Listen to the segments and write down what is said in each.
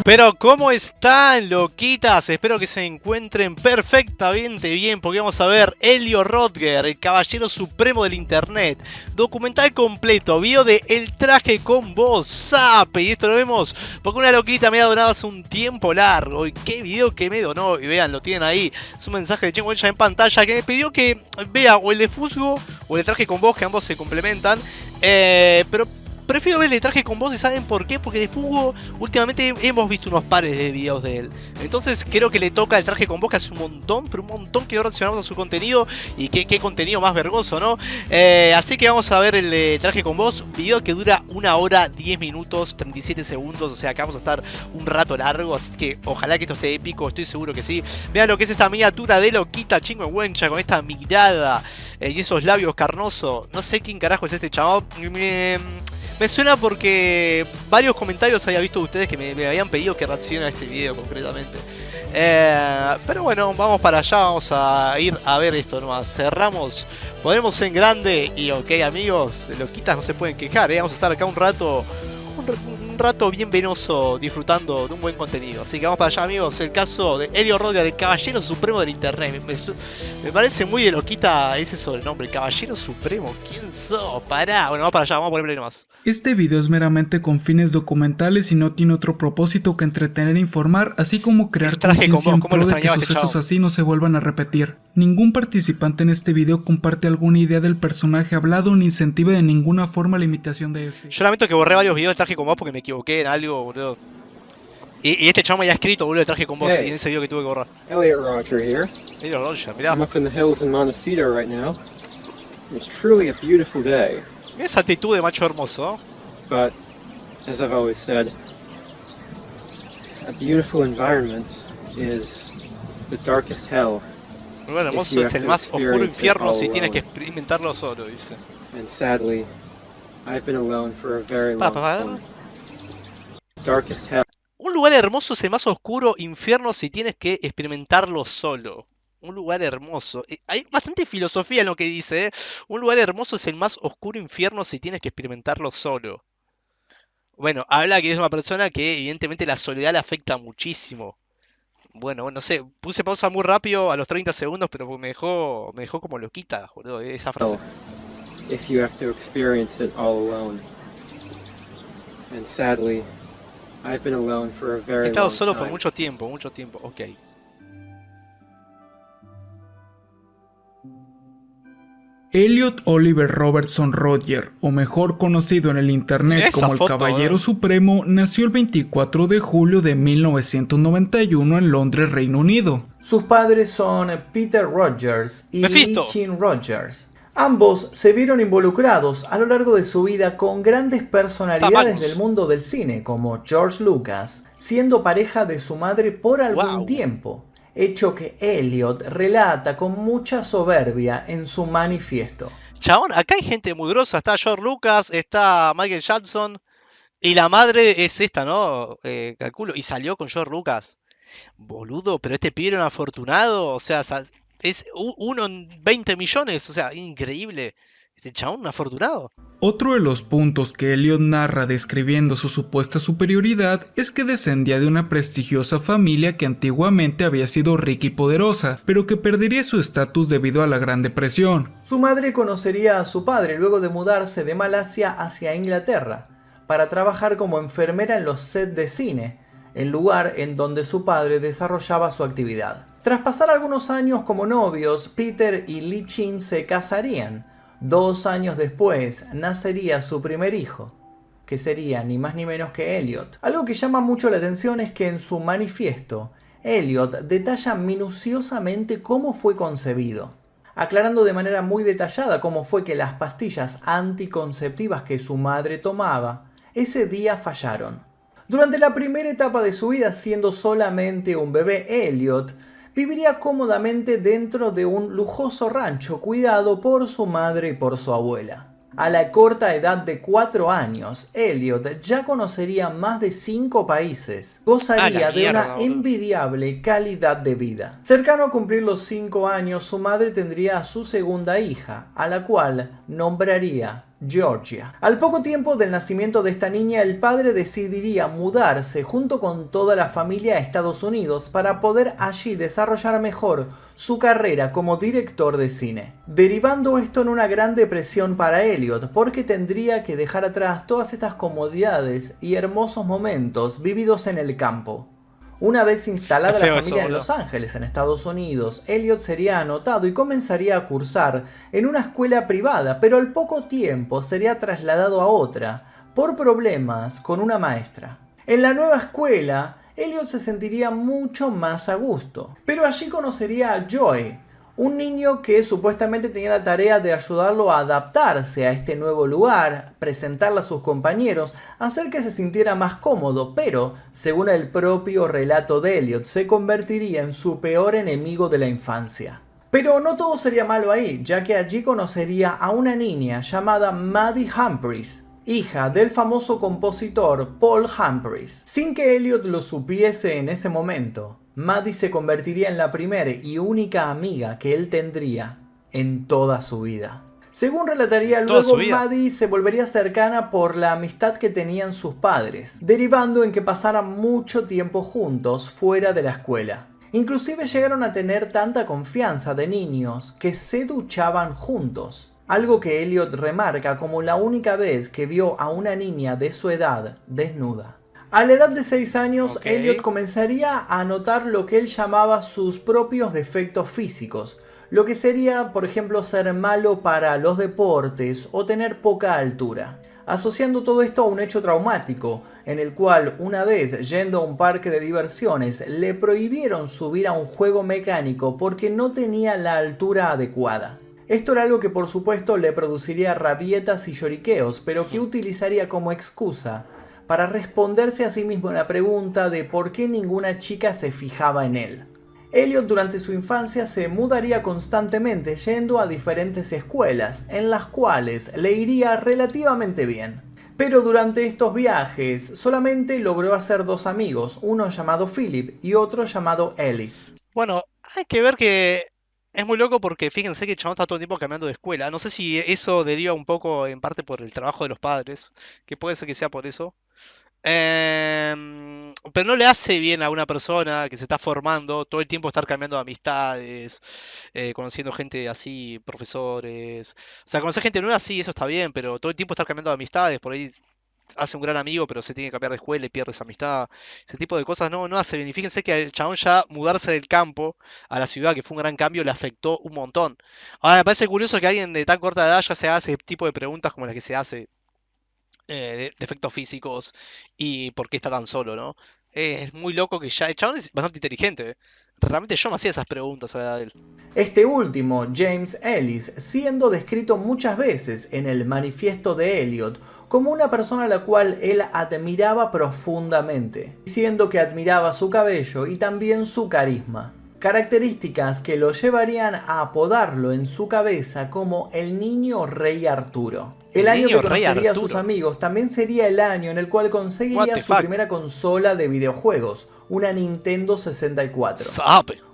Pero ¿cómo están, loquitas? Espero que se encuentren perfectamente bien, porque vamos a ver Elliot Rodger, el caballero supremo del internet. Documental completo, video de El traje con voz, ¡Zape! Y esto lo vemos porque una loquita me ha donado hace un tiempo largo. Y qué video que me donó, y vean, lo tienen ahí. Es un mensaje de Chingo ya en pantalla que me pidió que vea o el de Fusgo o el de traje con voz, que ambos se complementan. Pero prefiero ver el traje con voz, y ¿saben por qué? Porque de Fugo últimamente hemos visto unos pares de videos de él. Entonces creo que le toca el traje con voz, que hace un montón, pero un montón que no reaccionamos a su contenido. Y qué contenido más vergoso, ¿no? Así que vamos a ver el de traje con voz. Video que dura 1 hora, 10 minutos, 37 segundos. O sea, acá vamos a estar un rato largo. Así que ojalá que esto esté épico, estoy seguro que sí. Vean lo que es esta miniatura de loquita Chingo Wencha, con esta mirada y esos labios carnosos. No sé quién carajo es este chaval. Me suena porque varios comentarios había visto de ustedes que me habían pedido que reaccione a este video concretamente. Pero bueno, vamos para allá, vamos a ir a ver esto nomás. Cerramos, ponemos en grande y ok, amigos, loquitas no se pueden quejar, vamos a estar acá un rato bien venoso disfrutando de un buen contenido. Así que vamos para allá, amigos. El caso de Elliot Rodger, el caballero supremo del internet. Me parece muy de loquita ese sobrenombre, el caballero supremo. ¿Quién sos? Pará. Bueno, vamos para allá, vamos a poner play nomás. Este video es meramente con fines documentales y no tiene otro propósito que entretener e informar, así como crear conciencia en pro de que sucesos así no se vuelvan a repetir. Ningún participante en este video comparte alguna idea del personaje hablado ni incentiva de ninguna forma la imitación de este. Yo lamento que borré varios videos de traje con voz porque me equivoqué en algo, boludo. Y este chamo ya ha escrito, boludo, de traje con voz, y en ese video que tuve que borrar. Elliot Rodger here. Elliot Rodger, mirá. I'm up in the hills in Montecito right now. It's truly a beautiful day. Mirá esa actitud de macho hermoso. But, as I've always said, a beautiful environment is the darkest hell. Un lugar hermoso es el más oscuro infierno si tienes que experimentarlo solo, dice. And sadly, I've been alone for a very long time. Darkest hell. Un lugar hermoso es el más oscuro infierno si tienes que experimentarlo solo. Un lugar hermoso. Hay bastante filosofía en lo que dice, ¿eh? Un lugar hermoso es el más oscuro infierno si tienes que experimentarlo solo. Bueno, habla que es una persona que evidentemente la soledad le afecta muchísimo. Bueno, no sé, puse pausa muy rápido a los 30 segundos, pero me dejó como loquita, boludo, esa frase. If you have to experience it all alone. And sadly, I've been alone for a very long time. He estado solo por mucho tiempo, ok. Elliot Oliver Robertson Rodger, o mejor conocido en el internet como el Caballero Supremo, nació el 24 de julio de 1991 en Londres, Reino Unido. Sus padres son Peter Rodgers y Lee Chin Rodgers. Ambos se vieron involucrados a lo largo de su vida con grandes personalidades del mundo del cine, como George Lucas, siendo pareja de su madre por algún tiempo. Hecho que Elliot relata con mucha soberbia en su manifiesto. Chabón, acá hay gente muy grosa, está George Lucas, está Michael Jackson, y la madre es esta, ¿no? Calculo, y salió con George Lucas. Boludo, pero este pibe era un afortunado, o sea, es uno en 20 millones, o sea, increíble. Este chabón un afortunado. Otro de los puntos que Elliot narra describiendo su supuesta superioridad es que descendía de una prestigiosa familia que antiguamente había sido rica y poderosa, pero que perdería su estatus debido a la Gran Depresión. Su madre conocería a su padre luego de mudarse de Malasia hacia Inglaterra para trabajar como enfermera en los sets de cine, el lugar en donde su padre desarrollaba su actividad. Tras pasar algunos años como novios, Peter y Lee Chin se casarían. 2 años después nacería su primer hijo, que sería ni más ni menos que Elliot. Algo que llama mucho la atención es que en su manifiesto, Elliot detalla minuciosamente cómo fue concebido, aclarando de manera muy detallada cómo fue que las pastillas anticonceptivas que su madre tomaba ese día fallaron. Durante la primera etapa de su vida, siendo solamente un bebé, Elliot viviría cómodamente dentro de un lujoso rancho cuidado por su madre y por su abuela. A la corta edad de 4 años, Elliot ya conocería más de 5 países, gozaría de una envidiable calidad de vida. Cercano a cumplir los 5 años, su madre tendría a su segunda hija, a la cual nombraría Georgia. Al poco tiempo del nacimiento de esta niña, el padre decidiría mudarse junto con toda la familia a Estados Unidos para poder allí desarrollar mejor su carrera como director de cine, derivando esto en una gran depresión para Elliot, porque tendría que dejar atrás todas estas comodidades y hermosos momentos vividos en el campo. Una vez instalada la familia en Los Ángeles, en Estados Unidos, Elliot sería anotado y comenzaría a cursar en una escuela privada, pero al poco tiempo sería trasladado a otra por problemas con una maestra. En la nueva escuela, Elliot se sentiría mucho más a gusto, pero allí conocería a Joy, un niño que supuestamente tenía la tarea de ayudarlo a adaptarse a este nuevo lugar, presentarle a sus compañeros, hacer que se sintiera más cómodo, pero, según el propio relato de Elliot, se convertiría en su peor enemigo de la infancia. Pero no todo sería malo ahí, ya que allí conocería a una niña llamada Maddie Humphries, hija del famoso compositor Paul Humphries. Sin que Elliot lo supiese en ese momento, Maddie se convertiría en la primera y única amiga que él tendría en toda su vida. Según relataría luego, Maddie se volvería cercana por la amistad que tenían sus padres, derivando en que pasaran mucho tiempo juntos fuera de la escuela. Inclusive llegaron a tener tanta confianza de niños que se duchaban juntos, algo que Elliot remarca como la única vez que vio a una niña de su edad desnuda. A la edad de 6 años, Elliot comenzaría a notar lo que él llamaba sus propios defectos físicos, lo que sería, por ejemplo, ser malo para los deportes o tener poca altura, asociando todo esto a un hecho traumático, en el cual una vez yendo a un parque de diversiones le prohibieron subir a un juego mecánico porque no tenía la altura adecuada. Esto era algo que por supuesto le produciría rabietas y lloriqueos, pero que utilizaría como excusa para responderse a sí mismo la pregunta de por qué ninguna chica se fijaba en él. Elliot durante su infancia se mudaría constantemente yendo a diferentes escuelas, en las cuales le iría relativamente bien. Pero durante estos viajes solamente logró hacer 2 amigos, uno llamado Philip y otro llamado Ellis. Bueno, hay que ver que es muy loco porque fíjense que el chabón está todo el tiempo cambiando de escuela. No sé si eso deriva un poco en parte por el trabajo de los padres, que puede ser que sea por eso. Pero no le hace bien a una persona que se está formando todo el tiempo estar cambiando de amistades, conociendo gente así, profesores. O sea, conocer gente nueva, sí, eso está bien, pero todo el tiempo estar cambiando de amistades, por ahí hace un gran amigo, pero se tiene que cambiar de escuela y pierde esa amistad. Ese tipo de cosas no hace bien. Y fíjense que al chabón ya mudarse del campo a la ciudad, que fue un gran cambio, le afectó un montón. Ahora, me parece curioso que alguien de tan corta edad ya se haga ese tipo de preguntas como las que se hace. De efectos físicos y por qué está tan solo, ¿no? Es muy loco que ya el chabón es bastante inteligente. Realmente yo me hacía esas preguntas a la edad de él. Este último, James Ellis, siendo descrito muchas veces en el manifiesto de Elliot como una persona a la cual él admiraba profundamente, diciendo que admiraba su cabello y también su carisma. Características que lo llevarían a apodarlo en su cabeza como el niño rey Arturo. El año que conocería a sus amigos también sería el año en el cual conseguiría su primera consola de videojuegos, una Nintendo 64.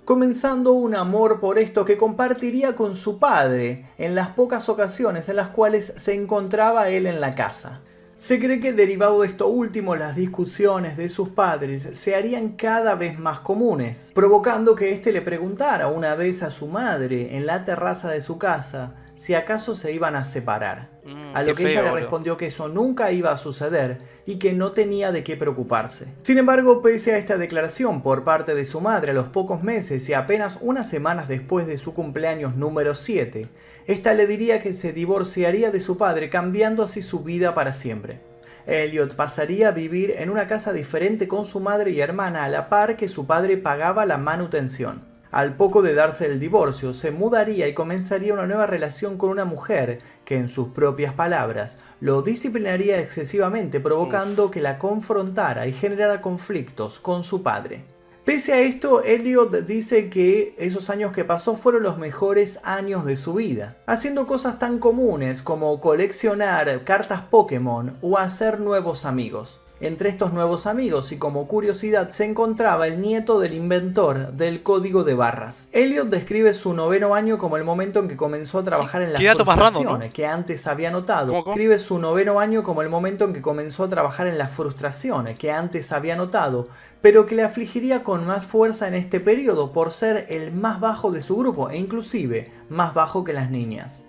Comenzando un amor por esto que compartiría con su padre en las pocas ocasiones en las cuales se encontraba él en la casa. Se cree que derivado de esto último, las discusiones de sus padres se harían cada vez más comunes, provocando que éste le preguntara una vez a su madre en la terraza de su casa si acaso se iban a separar. A lo que ella le respondió que eso nunca iba a suceder y que no tenía de qué preocuparse. Sin embargo, pese a esta declaración por parte de su madre a los pocos meses y apenas unas semanas después de su cumpleaños número 7, esta le diría que se divorciaría de su padre, cambiando así su vida para siempre. Elliot pasaría a vivir en una casa diferente con su madre y hermana a la par que su padre pagaba la manutención. Al poco de darse el divorcio, se mudaría y comenzaría una nueva relación con una mujer que, en sus propias palabras, lo disciplinaría excesivamente, provocando que la confrontara y generara conflictos con su padre. Pese a esto, Elliot dice que esos años que pasó fueron los mejores años de su vida, haciendo cosas tan comunes como coleccionar cartas Pokémon o hacer nuevos amigos. Entre estos nuevos amigos y como curiosidad se encontraba el nieto del inventor del código de barras. Elliot describe su 9º año como el momento en que comenzó a trabajar en las frustraciones que antes había notado. Describe su 9º año como el momento en que comenzó a trabajar en las frustraciones que antes había notado, pero que le afligiría con más fuerza en este periodo por ser el más bajo de su grupo e inclusive más bajo que las niñas.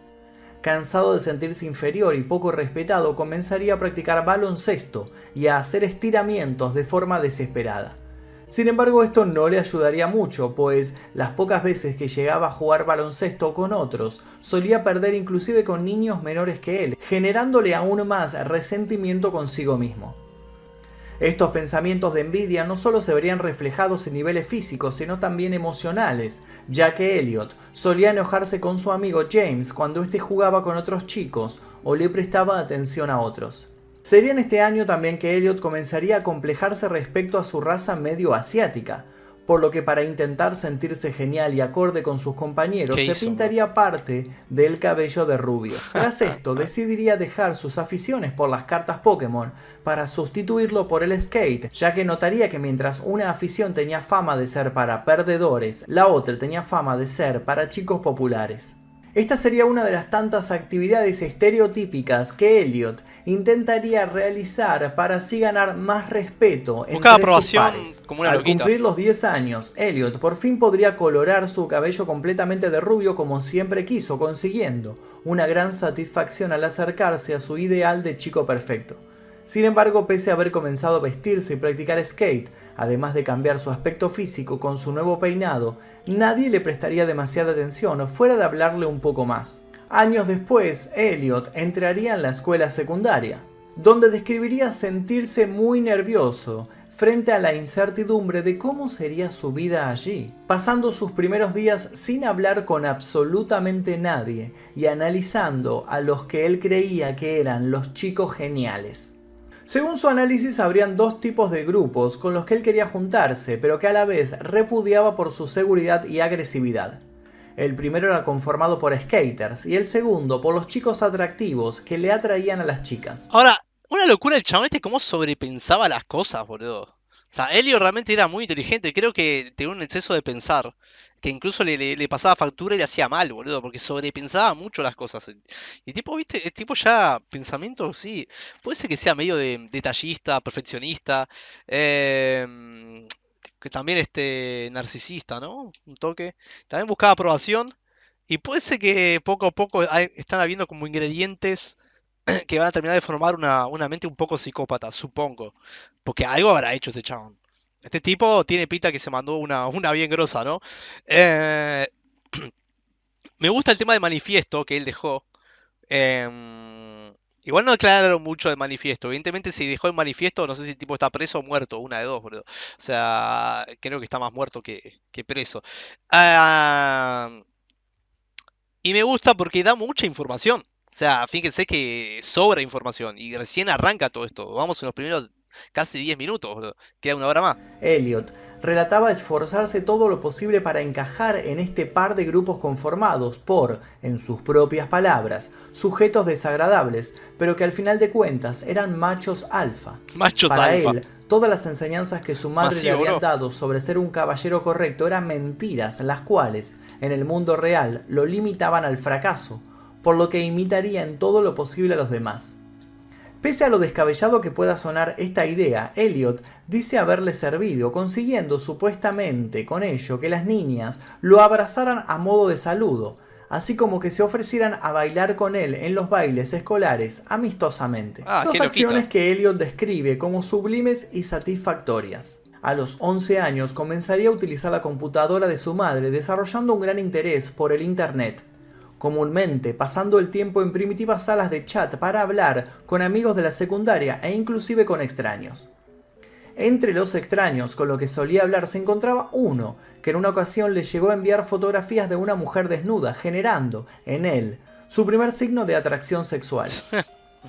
Cansado de sentirse inferior y poco respetado, comenzaría a practicar baloncesto y a hacer estiramientos de forma desesperada. Sin embargo, esto no le ayudaría mucho, pues las pocas veces que llegaba a jugar baloncesto con otros, solía perder inclusive con niños menores que él, generándole aún más resentimiento consigo mismo. Estos pensamientos de envidia no solo se verían reflejados en niveles físicos, sino también emocionales, ya que Elliot solía enojarse con su amigo James cuando éste jugaba con otros chicos o le prestaba atención a otros. Sería en este año también que Elliot comenzaría a complejarse respecto a su raza medio asiática, por lo que para intentar sentirse genial y acorde con sus compañeros se pintaría parte del cabello de rubio. Tras esto decidiría dejar sus aficiones por las cartas Pokémon para sustituirlo por el skate, ya que notaría que mientras una afición tenía fama de ser para perdedores, la otra tenía fama de ser para chicos populares. Esta sería una de las tantas actividades estereotípicas que Elliot intentaría realizar para así ganar más respeto entre sus pares. Como una Al loquita. cumplir los 10 años, Elliot por fin podría colorar su cabello completamente de rubio como siempre quiso, consiguiendo una gran satisfacción al acercarse a su ideal de chico perfecto. Sin embargo, pese a haber comenzado a vestirse y practicar skate, además de cambiar su aspecto físico con su nuevo peinado, nadie le prestaría demasiada atención fuera de hablarle un poco más. Años después, Elliot entraría en la escuela secundaria, donde describiría sentirse muy nervioso frente a la incertidumbre de cómo sería su vida allí, pasando sus primeros días sin hablar con absolutamente nadie y analizando a los que él creía que eran los chicos geniales. Según su análisis, habrían dos tipos de grupos con los que él quería juntarse, pero que a la vez repudiaba por su seguridad y agresividad. El primero era conformado por skaters y el segundo por los chicos atractivos que le atraían a las chicas. Ahora, una locura el chabón cómo sobrepensaba las cosas, boludo. O sea, Elliot realmente era muy inteligente, creo que tenía un exceso de pensar, que incluso le pasaba factura y le hacía mal, boludo, porque sobrepensaba mucho las cosas. Y tipo, viste, el tipo ya, pensamiento, sí, puede ser que sea medio detallista, perfeccionista, que también narcisista, ¿no? Un toque. También buscaba aprobación, y puede ser que poco a poco están habiendo como ingredientes que van a terminar de formar una mente un poco psicópata, supongo. Porque algo habrá hecho este chabón. Este tipo tiene pinta que se mandó una bien grosa, ¿no? Eh, Me gusta el tema de manifiesto que él dejó. Igual no aclararon mucho de manifiesto. Evidentemente, si dejó el manifiesto, no sé si el tipo está preso o muerto. Una de dos, boludo. O sea, creo que está más muerto que preso. Y me gusta porque da mucha información. O sea, fíjense que sobra información y recién arranca todo esto. Vamos en los primeros casi 10 minutos, bro. Queda una hora más. Elliot relataba esforzarse todo lo posible para encajar en este par de grupos conformados por, en sus propias palabras, sujetos desagradables, pero que al final de cuentas eran machos alfa. Machos para alfa. Él, todas las enseñanzas que su madre le habían dado sobre ser un caballero correcto eran mentiras, las cuales, en el mundo real, lo limitaban al fracaso, por lo que imitaría en todo lo posible a los demás. Pese a lo descabellado que pueda sonar esta idea, Elliot dice haberle servido, consiguiendo supuestamente con ello que las niñas lo abrazaran a modo de saludo, así como que se ofrecieran a bailar con él en los bailes escolares amistosamente. Dos acciones que Elliot describe como sublimes y satisfactorias. A los 11 años comenzaría a utilizar la computadora de su madre, desarrollando un gran interés por el internet, comúnmente pasando el tiempo en primitivas salas de chat para hablar con amigos de la secundaria e inclusive con extraños. Entre los extraños con los que solía hablar se encontraba uno que en una ocasión le llegó a enviar fotografías de una mujer desnuda, generando en él su primer signo de atracción sexual.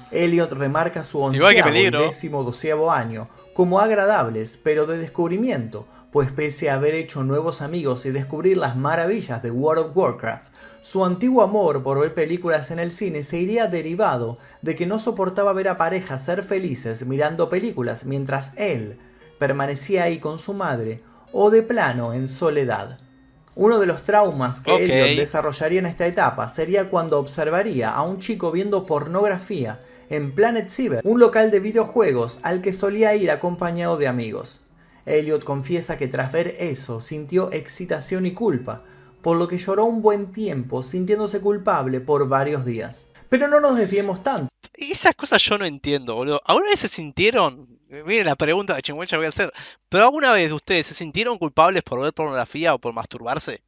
Elliot remarca su 11º y 12º año como agradables, pero de descubrimiento, pues pese a haber hecho nuevos amigos y descubrir las maravillas de World of Warcraft, Su antiguo amor por ver películas en el cine se iría derivado de que no soportaba ver a parejas ser felices mirando películas mientras él permanecía ahí con su madre o de plano en soledad. Uno de los traumas que Elliot desarrollaría en esta etapa sería cuando observaría a un chico viendo pornografía en Planet Cyber, un local de videojuegos al que solía ir acompañado de amigos. Elliot confiesa que tras ver eso sintió excitación y culpa, por lo que lloró un buen tiempo sintiéndose culpable por varios días. Pero no nos desviemos tanto. Y esas cosas yo no entiendo, boludo. ¿Alguna vez se sintieron? Miren la pregunta de chingüecha voy a hacer. ¿Pero alguna vez ustedes se sintieron culpables por ver pornografía o por masturbarse?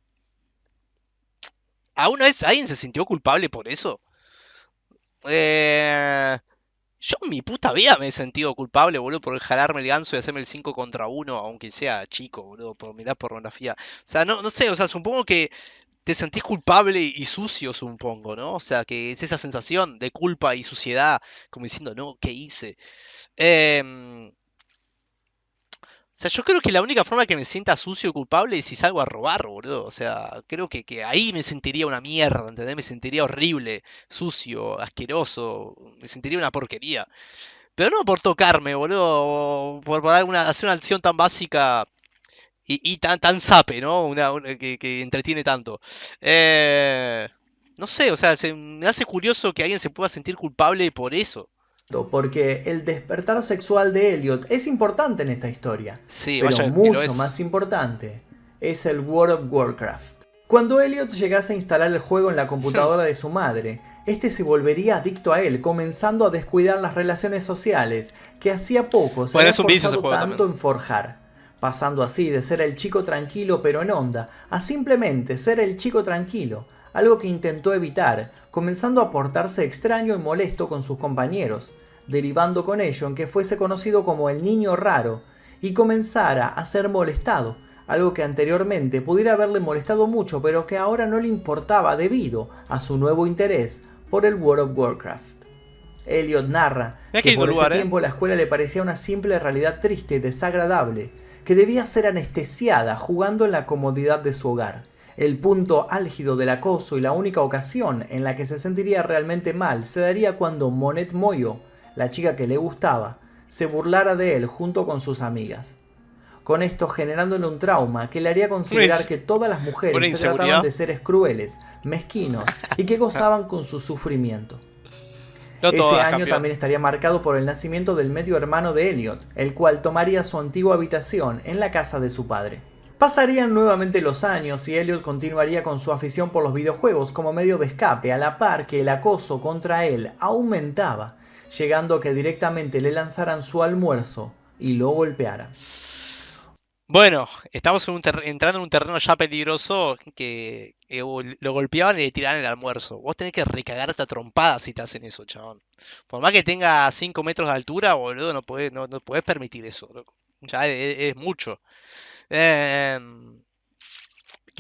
¿Alguna vez alguien se sintió culpable por eso? Yo en mi puta vida me he sentido culpable, boludo, por jalarme el ganso y hacerme el 5 contra 1, aunque sea chico, boludo, por mirar pornografía. O sea, no sé, o sea, supongo que te sentís culpable y sucio, supongo, ¿no? O sea, que es esa sensación de culpa y suciedad, como diciendo, no, ¿qué hice? O sea, yo creo que la única forma que me sienta sucio y culpable es si salgo a robar, boludo. O sea, creo que ahí me sentiría una mierda, ¿entendés? Me sentiría horrible, sucio, asqueroso, me sentiría una porquería. Pero no por tocarme, boludo, o por hacer una acción tan básica y tan sape, ¿no? Que entretiene tanto. No sé, o sea, me hace curioso que alguien se pueda sentir culpable por eso. Porque el despertar sexual de Elliot es importante en esta historia, Sí, pero vaya, mucho más importante es el World of Warcraft. Cuando Elliot llegase a instalar el juego en la computadora de su madre, este se volvería adicto a él, comenzando a descuidar las relaciones sociales que hacía poco se había esforzado tanto en forjar, pasando así de ser el chico tranquilo pero en onda a simplemente ser el chico tranquilo, algo que intentó evitar, comenzando a portarse extraño y molesto con sus compañeros, derivando con ello en que fuese conocido como el niño raro y comenzara a ser molestado, algo que anteriormente pudiera haberle molestado mucho pero que ahora no le importaba debido a su nuevo interés por el World of Warcraft. Elliot narra que por ese tiempo la escuela le parecía una simple realidad triste y desagradable, que debía ser anestesiada jugando en la comodidad de su hogar. El punto álgido del acoso y la única ocasión en la que se sentiría realmente mal se daría cuando Monet Moyo, la chica que le gustaba, se burlara de él junto con sus amigas. Con esto generándole un trauma que le haría considerar que todas las mujeres se trataban de seres crueles, mezquinos y que gozaban con su sufrimiento. Ese año también estaría marcado por el nacimiento del medio hermano de Elliot, el cual tomaría su antigua habitación en la casa de su padre. Pasarían nuevamente los años y Elliot continuaría con su afición por los videojuegos como medio de escape, a la par que el acoso contra él aumentaba, llegando a que directamente le lanzaran su almuerzo y lo golpearan. Bueno, estamos entrando en un terreno ya peligroso que lo golpeaban y le tiraban el almuerzo. Vos tenés que recagarte a trompadas si te hacen eso, chabón. Por más que tenga 5 metros de altura, boludo, no podés permitir eso, loco. Ya es mucho. ¿Qué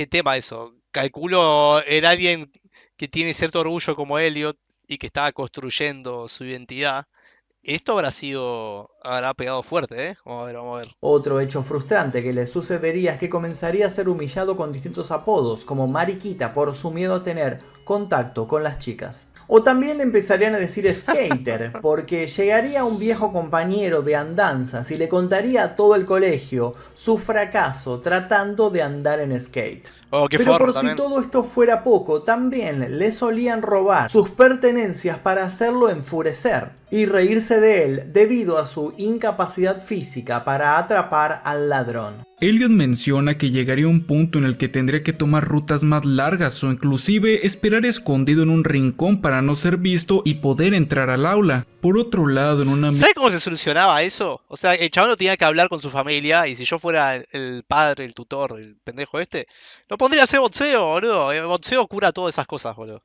tema eso? Calculo en alguien que tiene cierto orgullo como Elliot y que estaba construyendo su identidad. Esto habrá pegado fuerte, ¿eh? Vamos a ver. Otro hecho frustrante que le sucedería es que comenzaría a ser humillado con distintos apodos, como Mariquita, por su miedo a tener contacto con las chicas. O también le empezarían a decir skater, porque llegaría un viejo compañero de andanzas y le contaría a todo el colegio su fracaso tratando de andar en skate. Pero por si todo esto fuera poco, también le solían robar sus pertenencias para hacerlo enfurecer y reírse de él debido a su incapacidad física para atrapar al ladrón. Elliot menciona que llegaría un punto en el que tendría que tomar rutas más largas o inclusive esperar escondido en un rincón para no ser visto y poder entrar al aula. Por otro lado, en una... ¿Sabes cómo se solucionaba eso? O sea, el chabón no tenía que hablar con su familia y si yo fuera el padre, el tutor, el pendejo este, lo pondría a hacer boxeo, boludo. El boxeo cura todas esas cosas, boludo.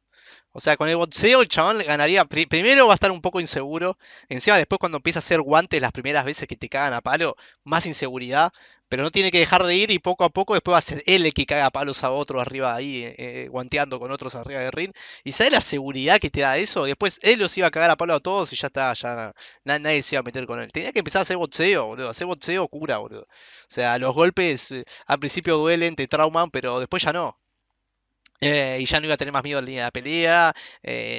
O sea, con el boxeo el chabón le ganaría. Primero va a estar un poco inseguro. Encima, después cuando empieza a hacer guantes las primeras veces que te cagan a palo, más inseguridad. Pero no tiene que dejar de ir y poco a poco después va a ser él el que caga a palos a otro arriba ahí, guanteando con otros arriba del ring. ¿Y sabes la seguridad que te da eso? Después él los iba a cagar a palo a todos y ya está, ya nadie se iba a meter con él. Tenía que empezar a hacer boxeo, boludo. Hacer boxeo cura, boludo. O sea, los golpes al principio duelen, te trauman, pero después ya no. Y ya no iba a tener más miedo a la línea de la pelea,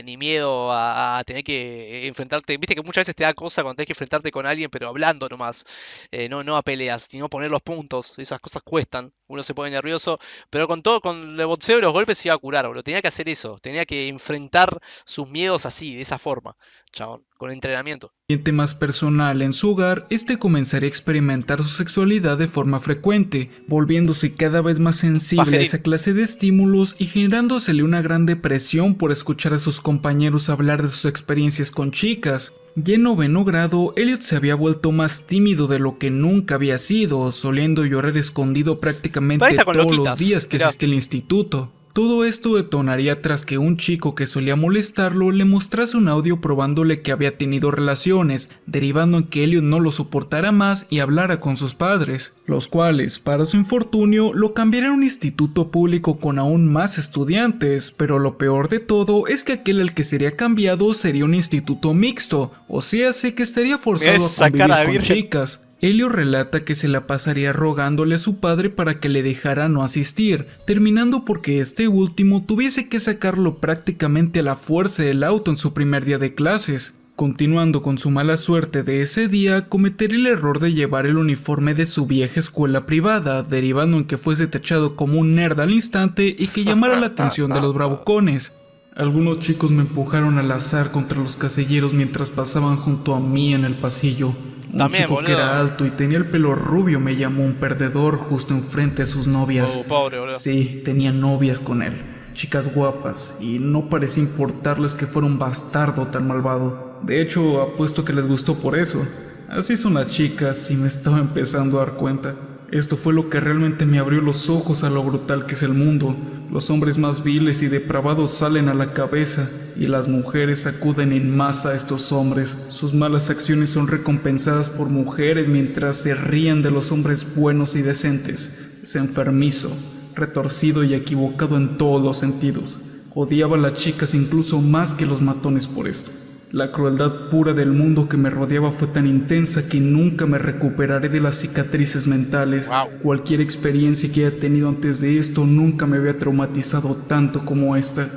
ni miedo a tener que enfrentarte. Viste que muchas veces te da cosa cuando tenés que enfrentarte con alguien, pero hablando nomás. No a peleas, sino poner los puntos. Esas cosas cuestan. Uno se pone nervioso. Pero con todo, con el boxeo y los golpes se iba a curar, bro. Tenía que hacer eso. Tenía que enfrentar sus miedos así, de esa forma, chabón, con entrenamiento. Más personal en su hogar, este comenzaría a experimentar su sexualidad de forma frecuente, volviéndose cada vez más sensible a esa clase de estímulos y generándosele una gran depresión por escuchar a sus compañeros hablar de sus experiencias con chicas. Ya en 9º grado, Elliot se había vuelto más tímido de lo que nunca había sido, soliendo llorar escondido prácticamente todos los días que asistía al instituto. Todo esto detonaría tras que un chico que solía molestarlo le mostrase un audio probándole que había tenido relaciones, derivando en que Elliot no lo soportara más y hablara con sus padres, los cuales, para su infortunio, lo cambiarían a un instituto público con aún más estudiantes, pero lo peor de todo es que aquel al que sería cambiado sería un instituto mixto, o sea, sé que estaría forzado a convivir con chicas. Elliot relata que se la pasaría rogándole a su padre para que le dejara no asistir, terminando porque este último tuviese que sacarlo prácticamente a la fuerza del auto en su primer día de clases. Continuando con su mala suerte de ese día, cometería el error de llevar el uniforme de su vieja escuela privada, derivando en que fuese tachado como un nerd al instante y que llamara la atención de los bravucones. Algunos chicos me empujaron al azar contra los casilleros mientras pasaban junto a mí en el pasillo. Un chico que era alto y tenía el pelo rubio me llamó un perdedor justo enfrente de sus novias. Pobre, boludo. Sí, tenía novias con él, chicas guapas, y no parecía importarles que fuera un bastardo tan malvado. De hecho, apuesto que les gustó por eso. Así son las chicas y me estaba empezando a dar cuenta. Esto fue lo que realmente me abrió los ojos a lo brutal que es el mundo. Los hombres más viles y depravados salen a la cabeza y las mujeres acuden en masa a estos hombres. Sus malas acciones son recompensadas por mujeres mientras se ríen de los hombres buenos y decentes. Es enfermizo, retorcido y equivocado en todos los sentidos. Odiaba a las chicas incluso más que los matones por esto. La crueldad pura del mundo que me rodeaba fue tan intensa que nunca me recuperaré de las cicatrices mentales. Cualquier experiencia que haya tenido antes de esto nunca me había traumatizado tanto como esta.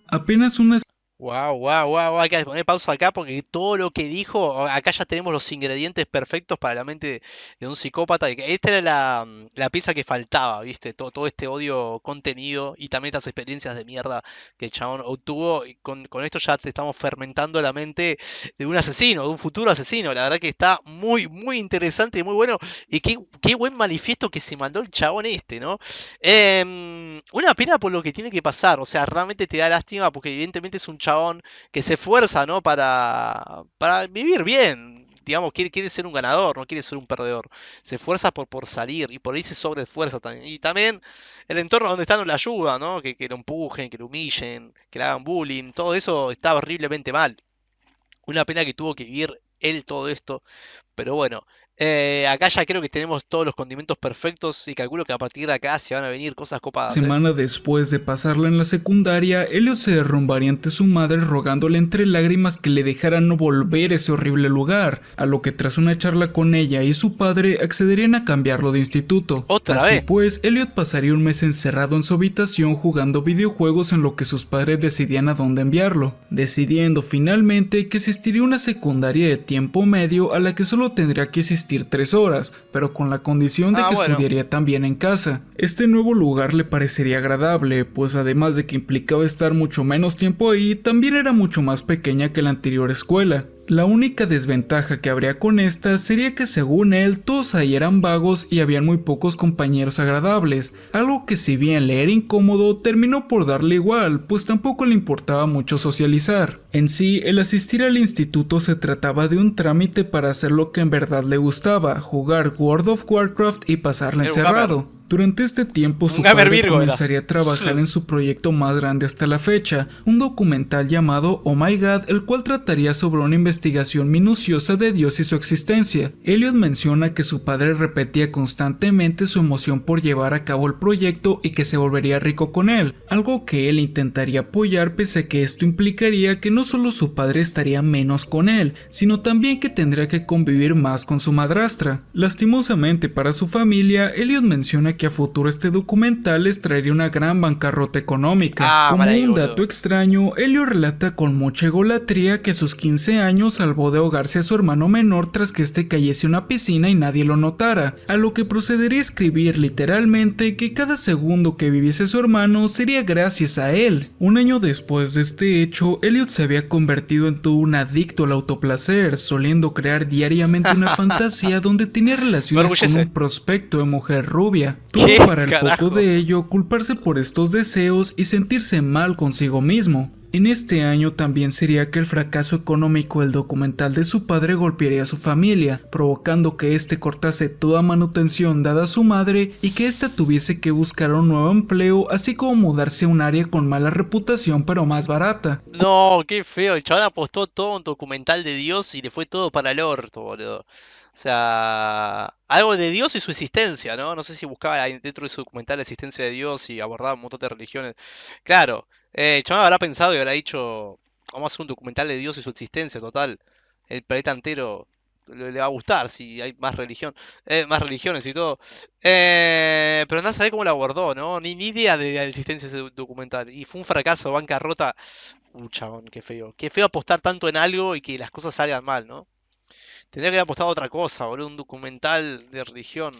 Apenas unas... Hay que poner pausa acá porque todo lo que dijo, acá ya tenemos los ingredientes perfectos para la mente de un psicópata. Esta era la pieza que faltaba, ¿viste? Todo este odio contenido y también estas experiencias de mierda que el chabón obtuvo. Y con esto ya te estamos fermentando la mente de un asesino, de un futuro asesino. La verdad que está muy, muy interesante y muy bueno. Y qué buen manifiesto que se mandó el chabón este, ¿no? Una pena por lo que tiene que pasar. O sea, realmente te da lástima porque evidentemente es un chabón que se esfuerza, ¿no? para vivir bien. Digamos, quiere ser un ganador, no quiere ser un perdedor. Se esfuerza por salir y por ahí se sobreesfuerza también. Y también el entorno donde está no le ayuda, ¿no? Que lo empujen, que lo humillen, que le hagan bullying. Todo eso está horriblemente mal. Una pena que tuvo que vivir él todo esto. Pero bueno, acá ya creo que tenemos todos los condimentos perfectos y calculo que a partir de acá se van a venir cosas copadas. Semana después de pasarla en la secundaria, Elliot se derrumbaría ante su madre rogándole entre lágrimas que le dejara no volver a ese horrible lugar, a lo que tras una charla con ella y su padre accederían a cambiarlo de instituto. Así pues, Elliot pasaría un mes encerrado en su habitación jugando videojuegos en lo que sus padres decidían a dónde enviarlo, decidiendo finalmente que asistiría a una secundaria de tiempo medio a la que solo tendría que asistir 3 horas, pero con la condición de que estudiaría también en casa. Este nuevo lugar le parecería agradable, pues además de que implicaba estar mucho menos tiempo ahí, también era mucho más pequeña que la anterior escuela. La única desventaja que habría con esta sería que según él todos ahí eran vagos y habían muy pocos compañeros agradables, algo que si bien le era incómodo terminó por darle igual, pues tampoco le importaba mucho socializar. En sí, el asistir al instituto se trataba de un trámite para hacer lo que en verdad le gustaba, jugar World of Warcraft y pasarla encerrado. Durante este tiempo su padre comenzaría a trabajar en su proyecto más grande hasta la fecha, un documental llamado Oh My God, el cual trataría sobre una investigación minuciosa de Dios y su existencia. Elliot menciona que su padre repetía constantemente su emoción por llevar a cabo el proyecto y que se volvería rico con él, algo que él intentaría apoyar pese a que esto implicaría que no solo su padre estaría menos con él, sino también que tendría que convivir más con su madrastra. Lastimosamente para su familia, Elliot menciona menciona que a futuro este documental les traería una gran bancarrota económica. Como un dato extraño, Elliot relata con mucha egolatría que a sus 15 años salvó de ahogarse a su hermano menor tras que este cayese en una piscina y nadie lo notara, a lo que procedería a escribir literalmente que cada segundo que viviese su hermano sería gracias a él. Un año después de este hecho, Elliot se había convertido en todo un adicto al autoplacer, soliendo crear diariamente una fantasía donde tenía relaciones con un prospecto de mujer rubia. Todo para el poco de ello culparse por estos deseos y sentirse mal consigo mismo. En este año también sería que el fracaso económico del documental de su padre golpearía a su familia, provocando que éste cortase toda manutención dada a su madre y que ésta tuviese que buscar un nuevo empleo, así como mudarse a un área con mala reputación pero más barata. No, qué feo, el chaval apostó todo un documental de Dios y le fue todo para el orto, boludo. O sea, algo de Dios y su existencia, ¿no? No sé si buscaba dentro de su documental la existencia de Dios y abordaba un montón de religiones. Claro, el chaval habrá pensado y habrá dicho, vamos a hacer un documental de Dios y su existencia, total. El planeta entero le va a gustar si hay más religión, más religiones y todo. Pero nada, sabe cómo lo abordó, ¿no? Ni idea de la existencia de ese documental. Y fue un fracaso, bancarrota. Chabón, qué feo. Qué feo apostar tanto en algo y que las cosas salgan mal, ¿no? Tendría que haber apostado a otra cosa, boludo. Un documental de religión.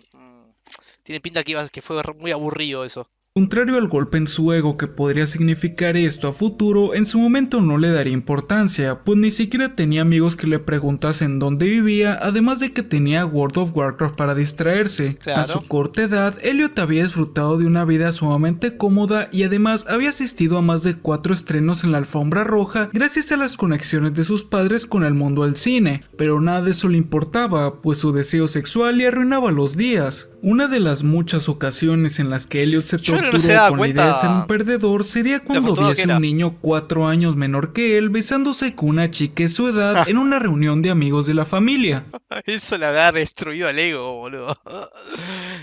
Tiene pinta que fue muy aburrido eso. Contrario al golpe en su ego que podría significar esto a futuro, en su momento no le daría importancia, pues ni siquiera tenía amigos que le preguntasen dónde vivía, además de que tenía World of Warcraft para distraerse. Claro. A su corta edad, Elliot había disfrutado de una vida sumamente cómoda y además había asistido a más de 4 estrenos en la alfombra roja gracias a las conexiones de sus padres con el mundo del cine, pero nada de eso le importaba, pues su deseo sexual le arruinaba los días. Una de las muchas ocasiones en las que Elliot se torturó con la idea de ser un perdedor sería cuando viese a un niño 4 años menor que él besándose con una chica de su edad en una reunión de amigos de la familia. Eso le había destruido al ego, boludo.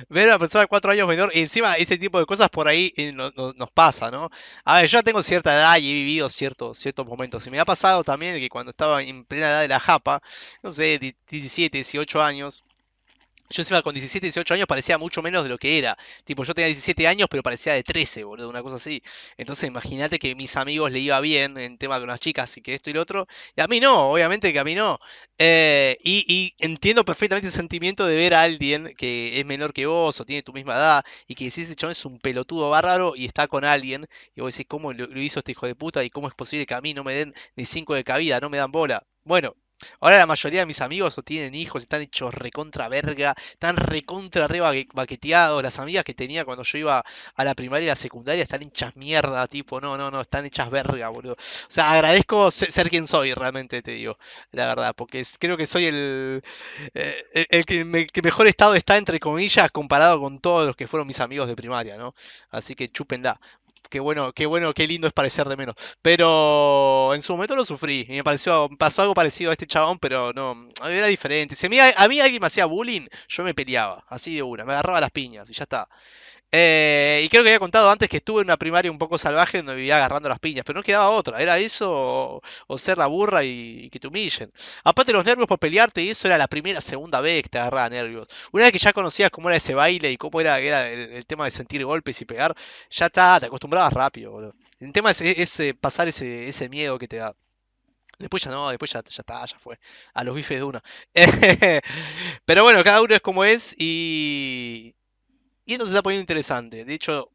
Ver a una persona 4 años menor, y encima ese tipo de cosas por ahí nos pasa, ¿no? A ver, yo ya tengo cierta edad y he vivido ciertos momentos. Y me ha pasado también que cuando estaba en plena edad de la japa, no sé, 17, 18 años. Yo encima con 17, 18 años parecía mucho menos de lo que era. Tipo, yo tenía 17 años, pero parecía de 13, boludo, una cosa así. Entonces imagínate que a mis amigos le iba bien en tema con las chicas y que esto y lo otro. Y a mí no, obviamente que a mí no. Y entiendo perfectamente el sentimiento de ver a alguien que es menor que vos o tiene tu misma edad y que decís, este chabón es un pelotudo bárbaro y está con alguien. Y vos decís, ¿cómo lo hizo este hijo de puta? ¿Y cómo es posible que a mí no me den ni 5 de cabida, no me dan bola? Bueno. Ahora la mayoría de mis amigos o tienen hijos, están hechos recontra verga, están recontra baqueteados. Las amigas que tenía cuando yo iba a la primaria y la secundaria están hechas mierda, tipo, no, están hechas verga, boludo. O sea, agradezco ser quien soy, realmente te digo, la verdad, porque creo que soy el que mejor estado está, entre comillas, comparado con todos los que fueron mis amigos de primaria, ¿no? Así que chúpenla. Qué bueno, qué lindo es parecer de menos. Pero en su momento lo sufrí. Y me pasó algo parecido a este chabón, pero no, era diferente. Si a mí alguien me hacía bullying, yo me peleaba, así de una. Me agarraba las piñas y ya está. Y creo que había contado antes que estuve en una primaria un poco salvaje donde vivía agarrando las piñas, pero no quedaba otra, era eso o ser la burra y que te humillen. Aparte los nervios por pelearte y eso era la primera, segunda vez que te agarraba nervios. Una vez que ya conocías cómo era ese baile y cómo era el tema de sentir golpes y pegar, ya está, te acostumbrabas rápido, boludo. El tema es pasar ese miedo que te da. Después ya no, después ya está, ya fue. A los bifes de una. Pero bueno, cada uno es como es y esto se está poniendo interesante. De hecho,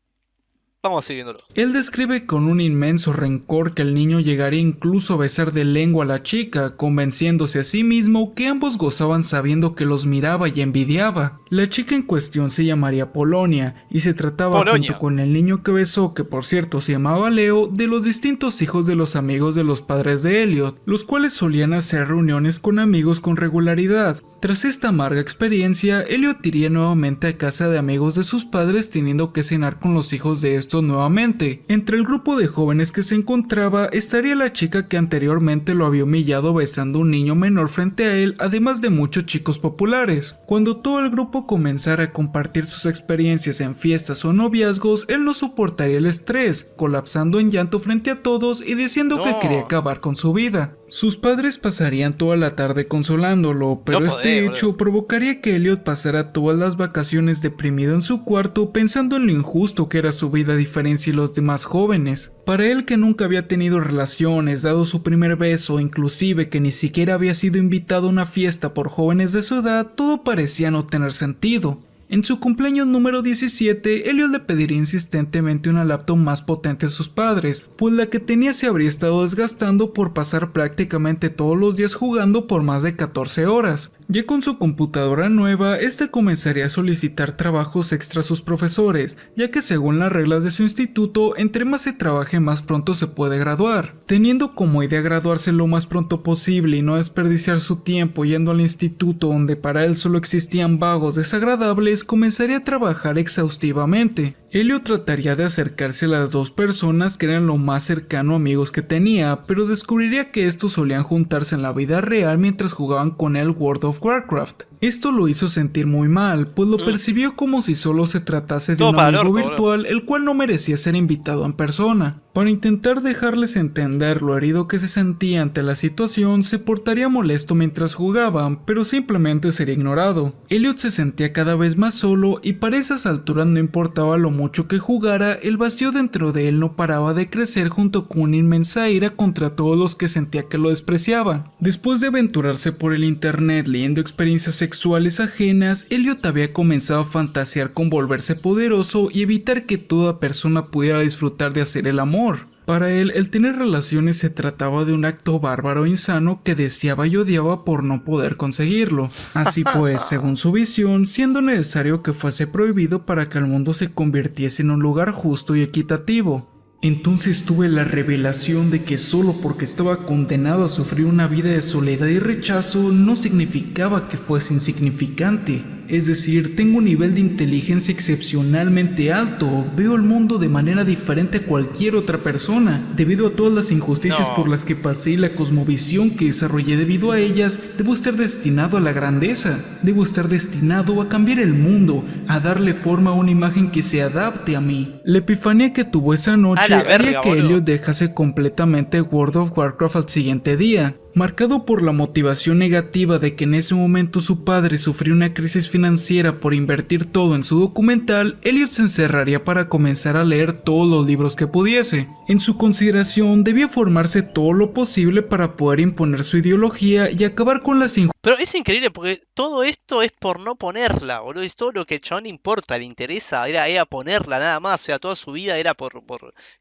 vamos a seguir viéndolo. Él describe con un inmenso rencor que el niño llegaría incluso a besar de lengua a la chica, convenciéndose a sí mismo que ambos gozaban sabiendo que los miraba y envidiaba. La chica en cuestión se llamaría Polonia, y se trataba junto con el niño que besó, que por cierto se llamaba Leo, de los distintos hijos de los amigos de los padres de Elliot, los cuales solían hacer reuniones con amigos con regularidad. Tras esta amarga experiencia, Elliot iría nuevamente a casa de amigos de sus padres, teniendo que cenar con los hijos de estos nuevamente. Entre el grupo de jóvenes que se encontraba estaría la chica que anteriormente lo había humillado besando a un niño menor frente a él, además de muchos chicos populares. Cuando todo el grupo comenzara a compartir sus experiencias en fiestas o noviazgos, él no soportaría el estrés, colapsando en llanto frente a todos y diciendo que quería acabar con su vida. Sus padres pasarían toda la tarde consolándolo, pero este hecho provocaría que Elliot pasara todas las vacaciones deprimido en su cuarto pensando en lo injusto que era su vida a diferencia de los demás jóvenes. Para él, que nunca había tenido relaciones, dado su primer beso, inclusive que ni siquiera había sido invitado a una fiesta por jóvenes de su edad, todo parecía no tener sentido. En su cumpleaños número 17, Elliot le pediría insistentemente una laptop más potente a sus padres, pues la que tenía se habría estado desgastando por pasar prácticamente todos los días jugando por más de 14 horas. Ya con su computadora nueva, este comenzaría a solicitar trabajos extra a sus profesores, ya que según las reglas de su instituto, entre más se trabaje más pronto se puede graduar. Teniendo como idea graduarse lo más pronto posible y no desperdiciar su tiempo yendo al instituto donde para él solo existían vagos desagradables, comenzaría a trabajar exhaustivamente. Elliot trataría de acercarse a las dos personas que eran lo más cercano amigos que tenía, pero descubriría que estos solían juntarse en la vida real mientras jugaban con él World of Warcraft. Esto lo hizo sentir muy mal, pues lo percibió como si solo se tratase de un amigo virtual, el cual no merecía ser invitado en persona. Para intentar dejarles entender lo herido que se sentía ante la situación, se portaría molesto mientras jugaban, pero simplemente sería ignorado. Elliot se sentía cada vez más solo y para esas alturas no importaba lo mucho que jugara, el vacío dentro de él no paraba de crecer junto con una inmensa ira contra todos los que sentía que lo despreciaban. Después de aventurarse por el internet leyendo experiencias sexuales ajenas, Elliot había comenzado a fantasear con volverse poderoso y evitar que toda persona pudiera disfrutar de hacer el amor. Para él, el tener relaciones se trataba de un acto bárbaro e insano que deseaba y odiaba por no poder conseguirlo. Así pues, según su visión, siendo necesario que fuese prohibido para que el mundo se convirtiese en un lugar justo y equitativo. Entonces tuve la revelación de que solo porque estaba condenado a sufrir una vida de soledad y rechazo no significaba que fuese insignificante. Es decir, tengo un nivel de inteligencia excepcionalmente alto, veo el mundo de manera diferente a cualquier otra persona. Debido a todas las injusticias por las que pasé y la cosmovisión que desarrollé debido a ellas, debo estar destinado a la grandeza. Debo estar destinado a cambiar el mundo, a darle forma a una imagen que se adapte a mí. La epifanía que tuvo esa noche haría que Elliot dejase completamente World of Warcraft al siguiente día. Marcado por la motivación negativa de que en ese momento su padre sufrió una crisis financiera por invertir todo en su documental, Elliot se encerraría para comenzar a leer todos los libros que pudiese. En su consideración, debía formarse todo lo posible para poder imponer su ideología y acabar con las injusticias. Pero es increíble porque todo esto es por no ponerla, boludo. Es todo lo que al chabón le importa, le interesa, era ponerla nada más. O sea, toda su vida era por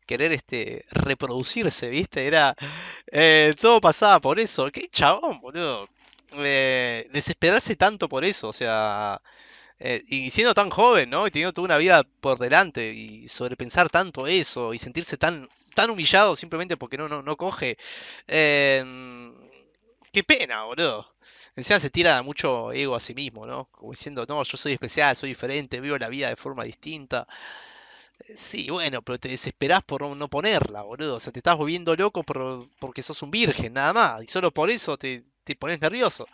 querer reproducirse, ¿viste? Todo pasaba por eso. Qué chabón, boludo. Desesperarse tanto por eso, o sea. Y siendo tan joven, ¿no? Y teniendo toda una vida por delante y sobrepensar tanto eso y sentirse tan humillado simplemente porque no coge. Qué pena, boludo. Encima se tira mucho ego a sí mismo, ¿no? Como diciendo, no, yo soy especial, soy diferente, vivo la vida de forma distinta. Sí, bueno, pero te desesperás por no ponerla, boludo. O sea, te estás volviendo loco porque sos un virgen, nada más. Y solo por eso te pones nervioso.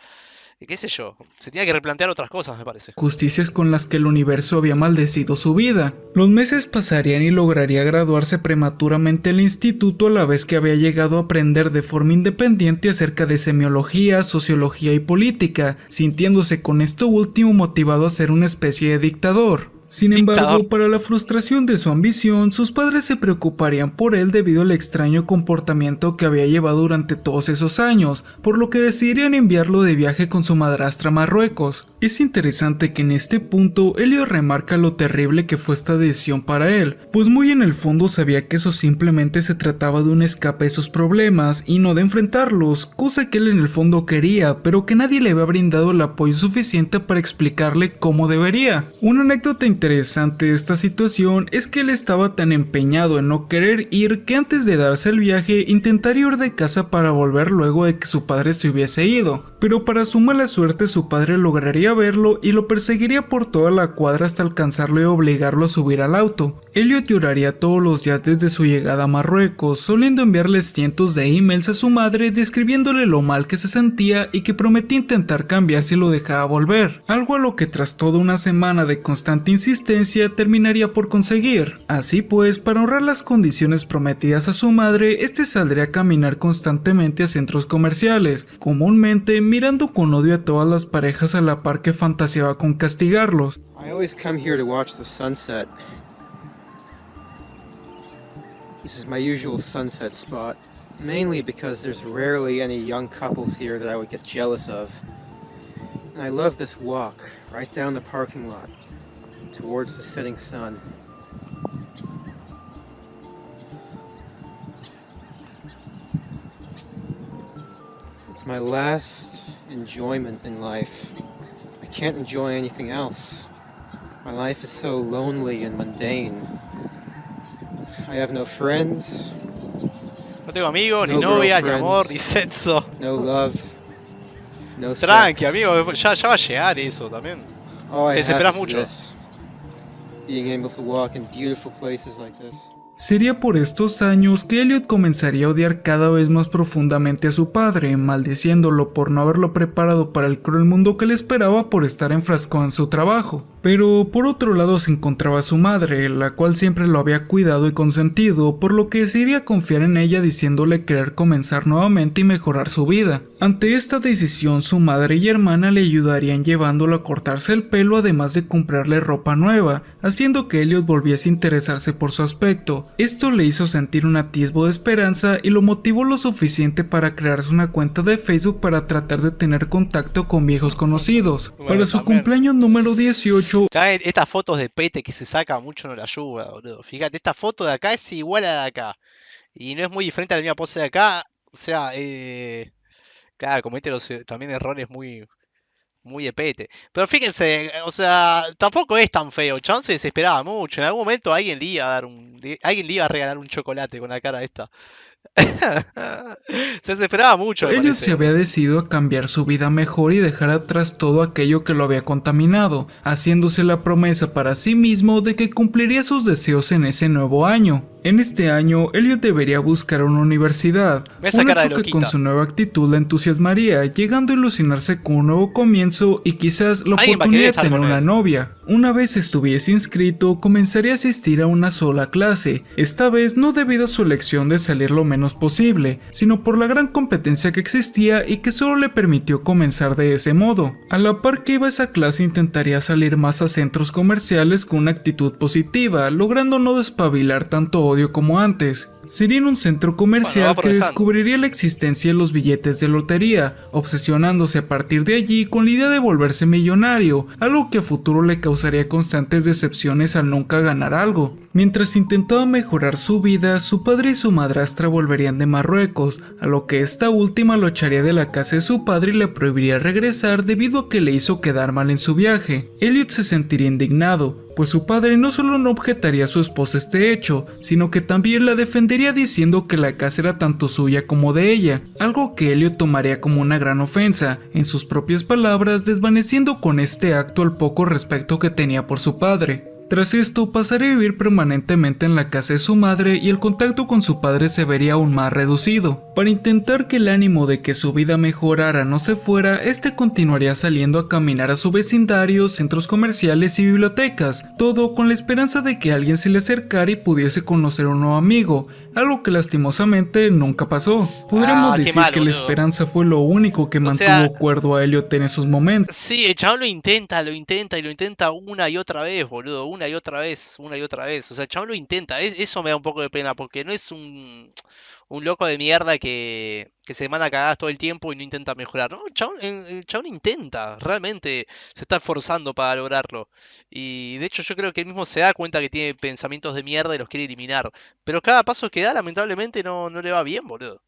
Qué sé yo, se tenía que replantear otras cosas, me parece. Justicias con las que el universo había maldecido su vida. Los meses pasarían y lograría graduarse prematuramente en el instituto a la vez que había llegado a aprender de forma independiente acerca de semiología, sociología y política, sintiéndose con esto último motivado a ser una especie de dictador. Sin embargo, para la frustración de su ambición, sus padres se preocuparían por él debido al extraño comportamiento que había llevado durante todos esos años, por lo que decidirían enviarlo de viaje con su madrastra a Marruecos. Es interesante que en este punto Elliot remarca lo terrible que fue esta decisión para él, pues muy en el fondo sabía que eso simplemente se trataba de un escape de sus problemas y no de enfrentarlos, cosa que él en el fondo quería, pero que nadie le había brindado el apoyo suficiente para explicarle cómo debería. Una anécdota interesante de esta situación es que él estaba tan empeñado en no querer ir que antes de darse el viaje intentaría ir de casa para volver luego de que su padre se hubiese ido, pero para su mala suerte su padre lograría a verlo y lo perseguiría por toda la cuadra hasta alcanzarlo y obligarlo a subir al auto. Elliot lloraría todos los días desde su llegada a Marruecos, soliendo enviarles cientos de emails a su madre describiéndole lo mal que se sentía y que prometía intentar cambiar si lo dejaba volver, algo a lo que tras toda una semana de constante insistencia terminaría por conseguir. Así pues, para honrar las condiciones prometidas a su madre, este saldría a caminar constantemente a centros comerciales, comúnmente mirando con odio a todas las parejas a la par que fantaseaba con castigarlos. I always come here to watch the sunset. This is my usual sunset spot, mainly because there's rarely any young couples here that I would get jealous of. And I love this walk right down the parking lot towards the setting sun. It's my last enjoyment in life. I can't enjoy anything else. My life is so lonely and mundane. I have no friends. No tengo amigos, ni novia, ni amor, ni sexo. No love. No Tranqui, sex. amigo, ya va a llegar eso también. All I Te desesperas have is mucho. this. Being able to walk in beautiful places like this. Sería por estos años que Elliot comenzaría a odiar cada vez más profundamente a su padre, maldiciéndolo por no haberlo preparado para el cruel mundo que le esperaba por estar enfrascado en su trabajo. Pero por otro lado se encontraba su madre, la cual siempre lo había cuidado y consentido, por lo que decidiría confiar en ella diciéndole querer comenzar nuevamente y mejorar su vida. Ante esta decisión, su madre y hermana le ayudarían llevándolo a cortarse el pelo, además de comprarle ropa nueva, haciendo que Elliot volviese a interesarse por su aspecto. Esto le hizo sentir un atisbo de esperanza y lo motivó lo suficiente para crearse una cuenta de Facebook para tratar de tener contacto con viejos conocidos. Bueno, Para su también. cumpleaños número 18, Ya estas fotos de pete que se saca mucho no le ayuda, boludo. Fíjate, esta foto de acá es igual a la de acá. Y no es muy diferente a la misma pose de acá. O sea, claro, comete también errores muy de pete. Pero fíjense, o sea, tampoco es tan feo. El chabón se desesperaba mucho. En algún momento alguien le iba a dar alguien le iba a regalar un chocolate con la cara esta. Se desesperaba mucho, me Elliot parece, se había boludo. decidido a cambiar su vida mejor y dejar atrás todo aquello que lo había contaminado, haciéndose la promesa para sí mismo de que cumpliría sus deseos en ese nuevo año. En este año, Elliot debería buscar una universidad, Ve esa un cara de hecho que con loquita. su nueva actitud la entusiasmaría, llegando a ilusionarse con un nuevo comienzo y quizás la Alguien va a querer oportunidad de estar tener con una él. novia. Una vez estuviese inscrito, comenzaría a asistir a una sola clase, esta vez no debido a su elección de salir lo menos posible, sino por la gran competencia que existía y que solo le permitió comenzar de ese modo. A la par que iba a esa clase intentaría salir más a centros comerciales con una actitud positiva, logrando no despabilar tanto odio como antes. Sería en un centro comercial Bueno, va que progresando. descubriría la existencia de los billetes de lotería, obsesionándose a partir de allí con la idea de volverse millonario, algo que a futuro le causaría constantes decepciones al nunca ganar algo. Mientras intentaba mejorar su vida, su padre y su madrastra volverían de Marruecos, a lo que esta última lo echaría de la casa de su padre y le prohibiría regresar debido a que le hizo quedar mal en su viaje. Elliot se sentiría indignado, pues su padre no solo no objetaría a su esposa este hecho, sino que también la defendería diciendo que la casa era tanto suya como de ella, algo que Elliot tomaría como una gran ofensa, en sus propias palabras desvaneciendo con este acto el poco respeto que tenía por su padre. Tras esto, pasaría a vivir permanentemente en la casa de su madre y el contacto con su padre se vería aún más reducido. Para intentar que el ánimo de que su vida mejorara no se fuera, este continuaría saliendo a caminar a su vecindario, centros comerciales y bibliotecas, todo con la esperanza de que alguien se le acercara y pudiese conocer a un nuevo amigo, algo que lastimosamente nunca pasó. Podríamos qué decir mal, que la boludo. esperanza fue lo único que mantuvo sea, cuerdo a Elliot en esos momentos. Sí, el chabón lo intenta y lo intenta una y otra vez, boludo. Una y otra vez. O sea, el chabón lo intenta. Eso me da un poco de pena porque no es un loco de mierda que se manda cagadas todo el tiempo y no intenta mejorar. No, el chabón intenta. Realmente se está esforzando para lograrlo. Y de hecho yo creo que él mismo se da cuenta que tiene pensamientos de mierda y los quiere eliminar. Pero cada paso que da, lamentablemente, no le va bien, boludo.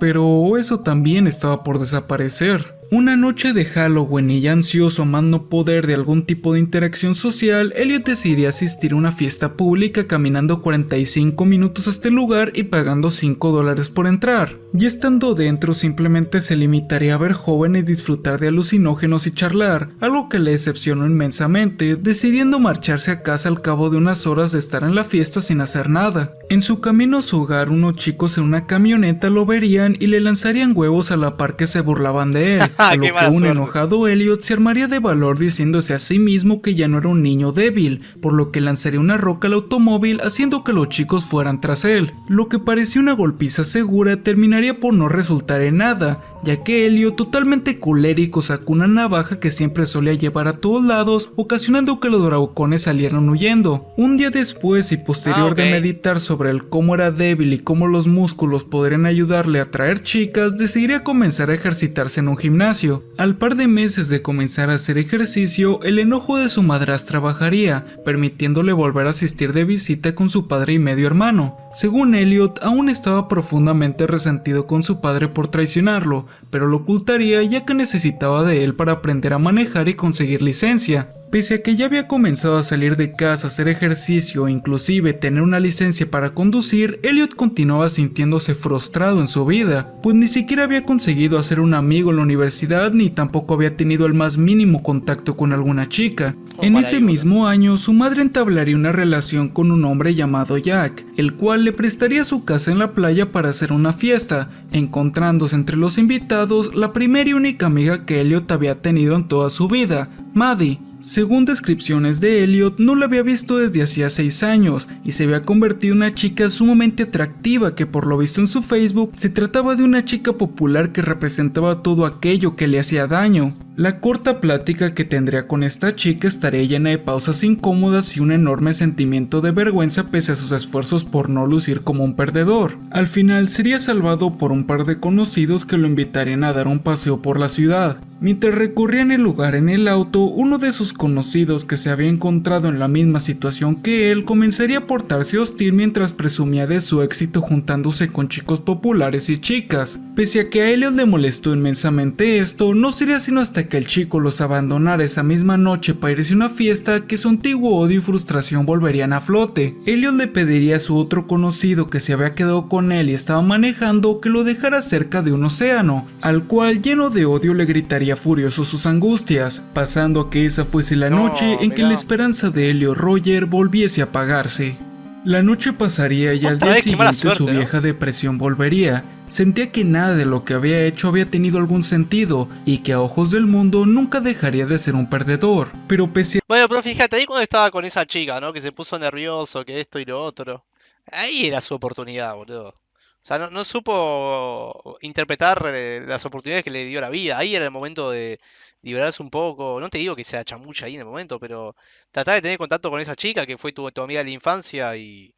Pero eso también estaba por desaparecer. Una noche de Halloween y ya ansioso a más no poder de algún tipo de interacción social, Elliot decidiría asistir a una fiesta pública caminando 45 minutos a este lugar y pagando $5 por entrar. Y estando dentro simplemente se limitaría a ver jóvenes disfrutar de alucinógenos y charlar, algo que le decepcionó inmensamente, decidiendo marcharse a casa al cabo de unas horas de estar en la fiesta sin hacer nada. En su camino a su hogar, unos chicos en una camioneta lo verían y le lanzarían huevos a la par que se burlaban de él. A lo que un enojado Elliot se armaría de valor diciéndose a sí mismo que ya no era un niño débil, por lo que lanzaría una roca al automóvil haciendo que los chicos fueran tras él. Lo que parecía una golpiza segura terminaría por no resultar en nada, ya que Elliot, totalmente colérico, sacó una navaja que siempre solía llevar a todos lados, ocasionando que los bravucones salieran huyendo. Un día después y posterior de meditar sobre el cómo era débil y cómo los músculos podrían ayudarle a atraer chicas, decidiría comenzar a ejercitarse en un gimnasio. Al par de meses de comenzar a hacer ejercicio, el enojo de su madrastra bajaría, permitiéndole volver a asistir de visita con su padre y medio hermano. Según Elliot, aún estaba profundamente resentido con su padre por traicionarlo, pero lo ocultaría ya que necesitaba de él para aprender a manejar y conseguir licencia. Pese a que ya había comenzado a salir de casa, hacer ejercicio e inclusive tener una licencia para conducir, Elliot continuaba sintiéndose frustrado en su vida, pues ni siquiera había conseguido hacer un amigo en la universidad ni tampoco había tenido el más mínimo contacto con alguna chica. En ese mismo año, su madre entablaría una relación con un hombre llamado Jack, el cual le prestaría su casa en la playa para hacer una fiesta, encontrándose entre los invitados la primera y única amiga que Elliot había tenido en toda su vida, Maddie. Según descripciones de Elliot, no la había visto desde hacía 6 años y se había convertido en una chica sumamente atractiva que por lo visto en su Facebook se trataba de una chica popular que representaba todo aquello que le hacía daño. La corta plática que tendría con esta chica estaría llena de pausas incómodas y un enorme sentimiento de vergüenza pese a sus esfuerzos por no lucir como un perdedor. Al final sería salvado por un par de conocidos que lo invitarían a dar un paseo por la ciudad. Mientras recorrían el lugar en el auto, uno de sus conocidos que se había encontrado en la misma situación que él comenzaría a portarse hostil mientras presumía de su éxito juntándose con chicos populares y chicas. Pese a que a Elliot le molestó inmensamente esto, no sería sino hasta que el chico los abandonara esa misma noche para irse a una fiesta que su antiguo odio y frustración volverían a flote. Elliot le pediría a su otro conocido que se había quedado con él y estaba manejando que lo dejara cerca de un océano, al cual lleno de odio le gritaría furioso sus angustias, pasando a que esa fuese la noche en que la esperanza de Elliot Roger volviese a apagarse. La noche pasaría y al día siguiente su vieja depresión volvería. Sentía que nada de lo que había hecho había tenido algún sentido y que a ojos del mundo nunca dejaría de ser un perdedor. Pero pese a... Bueno, pero fíjate, ahí cuando estaba con esa chica, ¿no? Que se puso nervioso, que esto y lo otro. Ahí era su oportunidad, boludo. O sea, no supo interpretar las oportunidades que le dio la vida. Ahí era el momento de liberarse un poco. No te digo que sea chamucha ahí en el momento, pero tratar de tener contacto con esa chica que fue tu amiga de la infancia y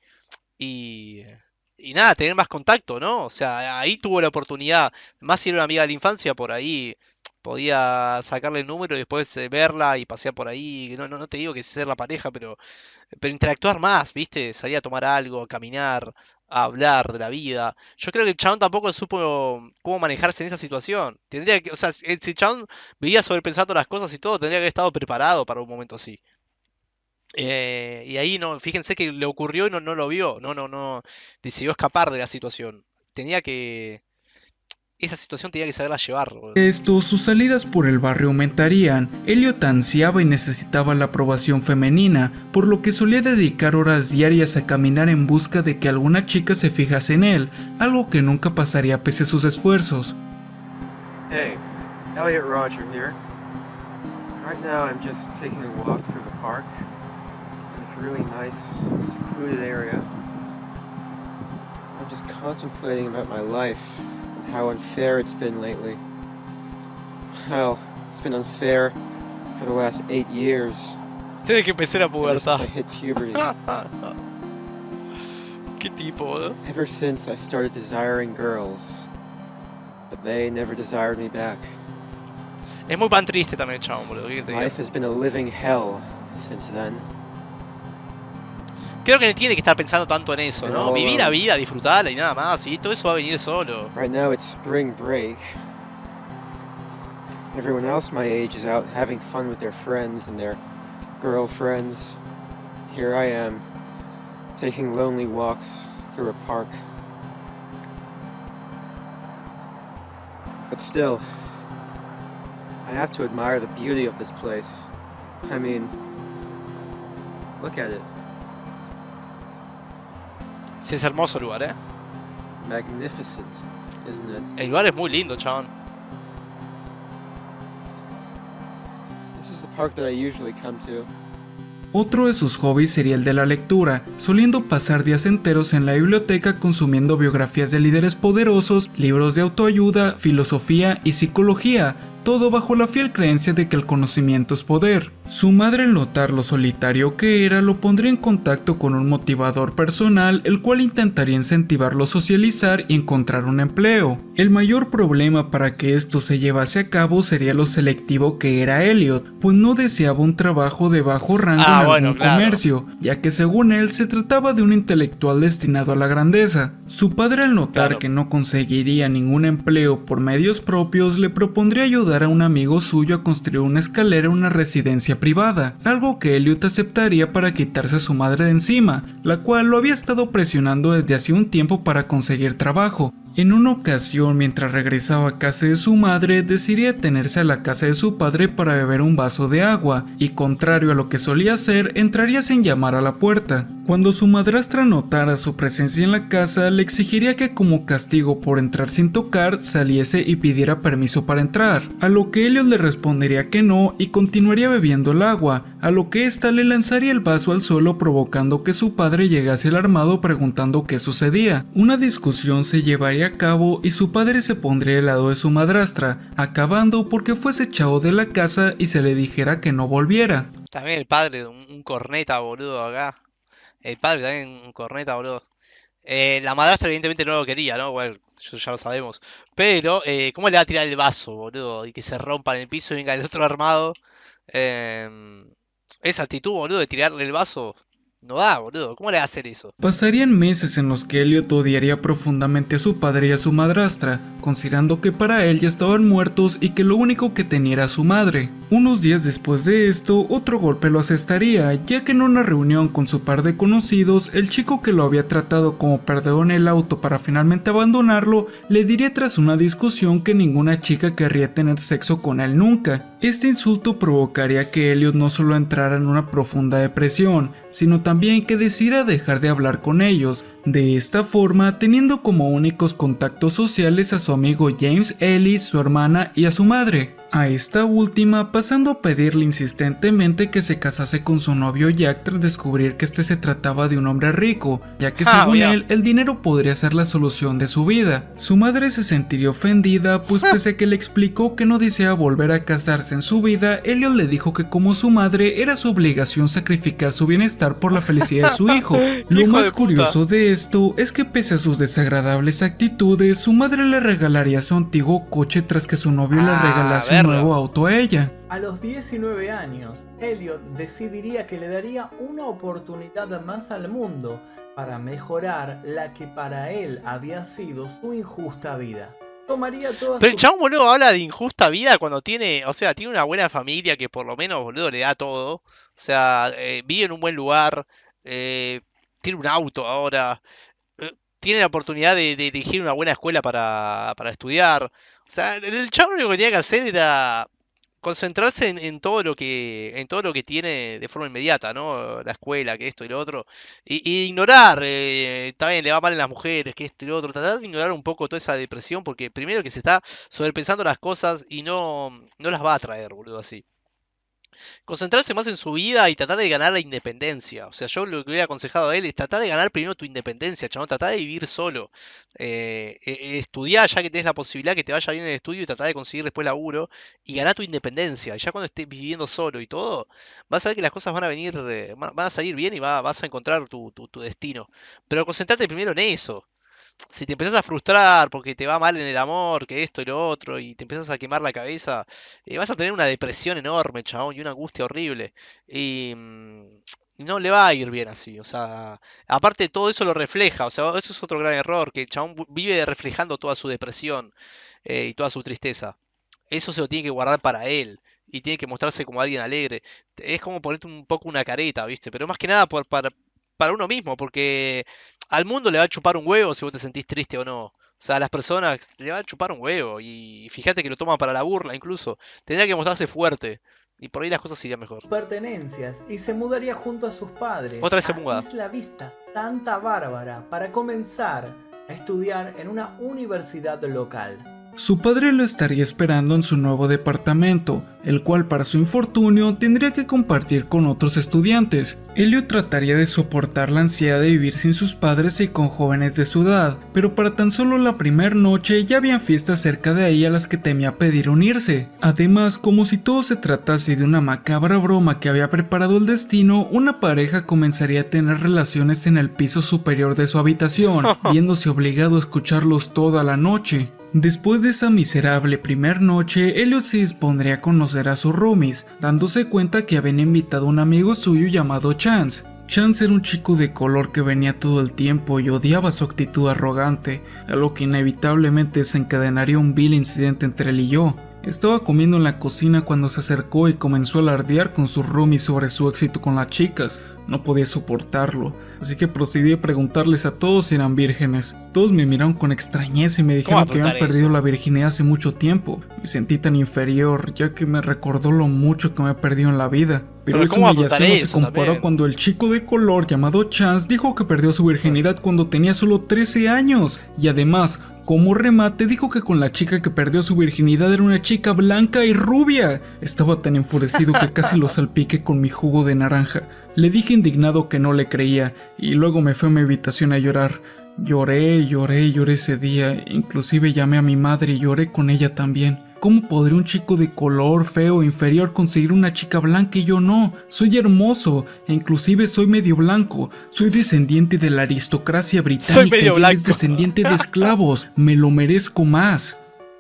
nada, tener más contacto, ¿no? O sea, ahí tuvo la oportunidad. Más si era una amiga de la infancia, por ahí podía sacarle el número y después verla y pasear por ahí. No te digo que ser la pareja, pero interactuar más, ¿viste? Salir a tomar algo, a caminar, a hablar de la vida. Yo creo que el chabón tampoco supo cómo manejarse en esa situación. Tendría que, o sea, si el chabón vivía sobrepensando las cosas y todo, tendría que haber estado preparado para un momento así. Y ahí no, fíjense que le ocurrió y no lo vio, no decidió escapar de la situación. Esa situación tenía que saberla llevar. Esto, sus salidas por el barrio aumentarían. Elliot ansiaba y necesitaba la aprobación femenina, por lo que solía dedicar horas diarias a caminar en busca de que alguna chica se fijase en él, algo que nunca pasaría pese a sus esfuerzos. Hey, Elliot Roger here. Right now I'm just taking a walk through the park. Really nice, secluded area. I'm just contemplating about my life and how unfair it's been lately. How it's been unfair for the last 8 years. Tiene que empezar a pubertad. Ever since I hit puberty. ¿Qué tipo, no? Ever since I started desiring girls, but they never desired me back. Es muy pan triste también, chabón, boludo. Life has been a living hell since then. Creo que no tiene que estar pensando tanto en eso, ¿no? Vivir la vida, disfrutarla y nada más, y todo eso va a venir solo. Right now it's spring break. Everyone else my age is out having fun with their friends and their girlfriends. Here I am, taking lonely walks through a park. But still, I have to admire the beauty of this place. I mean, look at it. Sí, es hermoso el lugar, Magnificent, isn't it? El lugar es muy lindo, chabón. This is the park that I usually come to. Otro de sus hobbies sería el de la lectura, soliendo pasar días enteros en la biblioteca consumiendo biografías de líderes poderosos, libros de autoayuda, filosofía y psicología, todo bajo la fiel creencia de que el conocimiento es poder. Su madre, al notar lo solitario que era, lo pondría en contacto con un motivador personal, el cual intentaría incentivarlo a socializar y encontrar un empleo. El mayor problema para que esto se llevase a cabo sería lo selectivo que era Elliot, pues no deseaba un trabajo de bajo rango en algún comercio, ya que según él se trataba de un intelectual destinado a la grandeza. Su padre, al notar que no conseguiría ningún empleo por medios propios, le propondría ayudar a un amigo suyo a construir una escalera en una residencia privada, algo que Elliot aceptaría para quitarse a su madre de encima, la cual lo había estado presionando desde hace un tiempo para conseguir trabajo. En una ocasión, mientras regresaba a casa de su madre, decidía detenerse a la casa de su padre para beber un vaso de agua, y contrario a lo que solía hacer, entraría sin llamar a la puerta. Cuando su madrastra notara su presencia en la casa, le exigiría que como castigo por entrar sin tocar, saliese y pidiera permiso para entrar, a lo que Elliot le respondería que no y continuaría bebiendo el agua, a lo que ésta le lanzaría el vaso al suelo, provocando que su padre llegase alarmado preguntando qué sucedía. Una discusión se llevaría a cabo y su padre se pondría del lado de su madrastra, acabando porque fuese echado de la casa y se le dijera que no volviera. También el padre, un corneta, boludo, acá. El padre también un corneta, boludo. La madrastra evidentemente no lo quería, ¿no? Bueno, eso ya lo sabemos. Pero, ¿cómo le va a tirar el vaso, boludo? Y que se rompa en el piso y venga el otro armado. Esa actitud, boludo, de tirarle el vaso, no da, boludo. ¿Cómo le va a hacer eso? Pasarían meses en los que Elliot odiaría profundamente a su padre y a su madrastra, considerando que para él ya estaban muertos y que lo único que tenía era su madre. Unos días después de esto, otro golpe lo asestaría, ya que en una reunión con su par de conocidos, el chico que lo había tratado como perdedor en el auto para finalmente abandonarlo, le diría tras una discusión que ninguna chica querría tener sexo con él nunca. Este insulto provocaría que Elliot no solo entrara en una profunda depresión, sino también que decidiera dejar de hablar con ellos, de esta forma teniendo como únicos contactos sociales a su amigo James Ellis, su hermana y a su madre. A esta última pasando a pedirle insistentemente que se casase con su novio Jack tras descubrir que este se trataba de un hombre rico, ya que según él el dinero podría ser la solución de su vida. Su madre se sentiría ofendida, pues pese a que le explicó que no deseaba volver a casarse en su vida, Elliot le dijo que como su madre era su obligación sacrificar su bienestar por la felicidad de su hijo. Lo más curioso de esto es que pese a sus desagradables actitudes, su madre le regalaría su antiguo coche tras que su novio le regalase un nuevo auto a ella. A los 19 años, Elliot decidiría que le daría una oportunidad más al mundo para mejorar la que para él había sido su injusta vida. Tomaría toda Pero el chabón, boludo, habla de injusta vida cuando tiene, o sea, tiene una buena familia que por lo menos, boludo, le da todo. O sea, vive en un buen lugar, tiene un auto ahora, tiene la oportunidad de elegir una buena escuela para estudiar. O sea, el chabón lo único que tenía que hacer era concentrarse en todo lo que tiene de forma inmediata, ¿no? La escuela, que esto y lo otro. Y ignorar, también le va mal en las mujeres, que esto y lo otro. Tratar de ignorar un poco toda esa depresión, porque primero que se está sobrepensando las cosas y no las va a traer, boludo, así. Concentrarse más en su vida y tratar de ganar la independencia. O sea, yo lo que hubiera aconsejado a él es tratar de ganar primero tu independencia, chabón. Tratar de vivir solo. Estudiar ya que tenés la posibilidad que te vaya bien en el estudio y tratar de conseguir después laburo. Y ganar tu independencia. Y ya cuando estés viviendo solo y todo, vas a ver que las cosas van a venir, van a salir bien y vas a encontrar tu destino. Pero concentrate primero en eso. Si te empezás a frustrar porque te va mal en el amor, que esto y lo otro, y te empiezas a quemar la cabeza, vas a tener una depresión enorme, chabón, y una angustia horrible. Y no le va a ir bien así. O sea, aparte todo eso lo refleja. O sea, eso es otro gran error, que el chabón vive reflejando toda su depresión y toda su tristeza. eso se lo tiene que guardar para él. Y tiene que mostrarse como alguien alegre. Es como ponerte un poco una careta, ¿viste? Pero más que nada para uno mismo, porque al mundo le va a chupar un huevo si vos te sentís triste o no. O sea, a las personas le va a chupar un huevo. Y fíjate que lo toman para la burla incluso. Tendría que mostrarse fuerte. Y por ahí las cosas irían mejor. Pertenencias y se mudaría junto a sus padres Otra vez se a muda. Isla Vista, Santa Bárbara, para comenzar a estudiar en una universidad local. Su padre lo estaría esperando en su nuevo departamento, el cual para su infortunio tendría que compartir con otros estudiantes. Elliot trataría de soportar la ansiedad de vivir sin sus padres y con jóvenes de su edad, pero para tan solo la primera noche ya habían fiestas cerca de ahí a las que temía pedir unirse. Además, como si todo se tratase de una macabra broma que había preparado el destino, una pareja comenzaría a tener relaciones en el piso superior de su habitación, viéndose obligado a escucharlos toda la noche. Después de esa miserable primer noche, Elliot se dispondría a conocer a sus roomies, dándose cuenta que habían invitado a un amigo suyo llamado Chance. Chance era un chico de color que venía todo el tiempo y odiaba su actitud arrogante, algo que inevitablemente desencadenaría un vil incidente entre él y yo. Estaba comiendo en la cocina cuando se acercó y comenzó a alardear con sus roomies sobre su éxito con las chicas. No podía soportarlo, así que procedí a preguntarles a todos si eran vírgenes. Todos me miraron con extrañeza y me dijeron que habían perdido la virginidad hace mucho tiempo. Me sentí tan inferior, ya que me recordó lo mucho que me he perdido en la vida. Pero esa humillación no se comparó cuando el chico de color llamado Chance dijo que perdió su virginidad cuando tenía solo 13 años. Y además, como remate, dijo que con la chica que perdió su virginidad era una chica blanca y rubia. Estaba tan enfurecido que casi lo salpiqué con mi jugo de naranja. Le dije indignado que no le creía, y luego me fui a mi habitación a llorar. Lloré ese día, inclusive llamé a mi madre y lloré con ella también. ¿Cómo podría un chico de color feo e inferior conseguir una chica blanca y yo no? Soy hermoso, e inclusive soy medio blanco. Soy descendiente de la aristocracia británica y él es descendiente de esclavos. Me lo merezco más.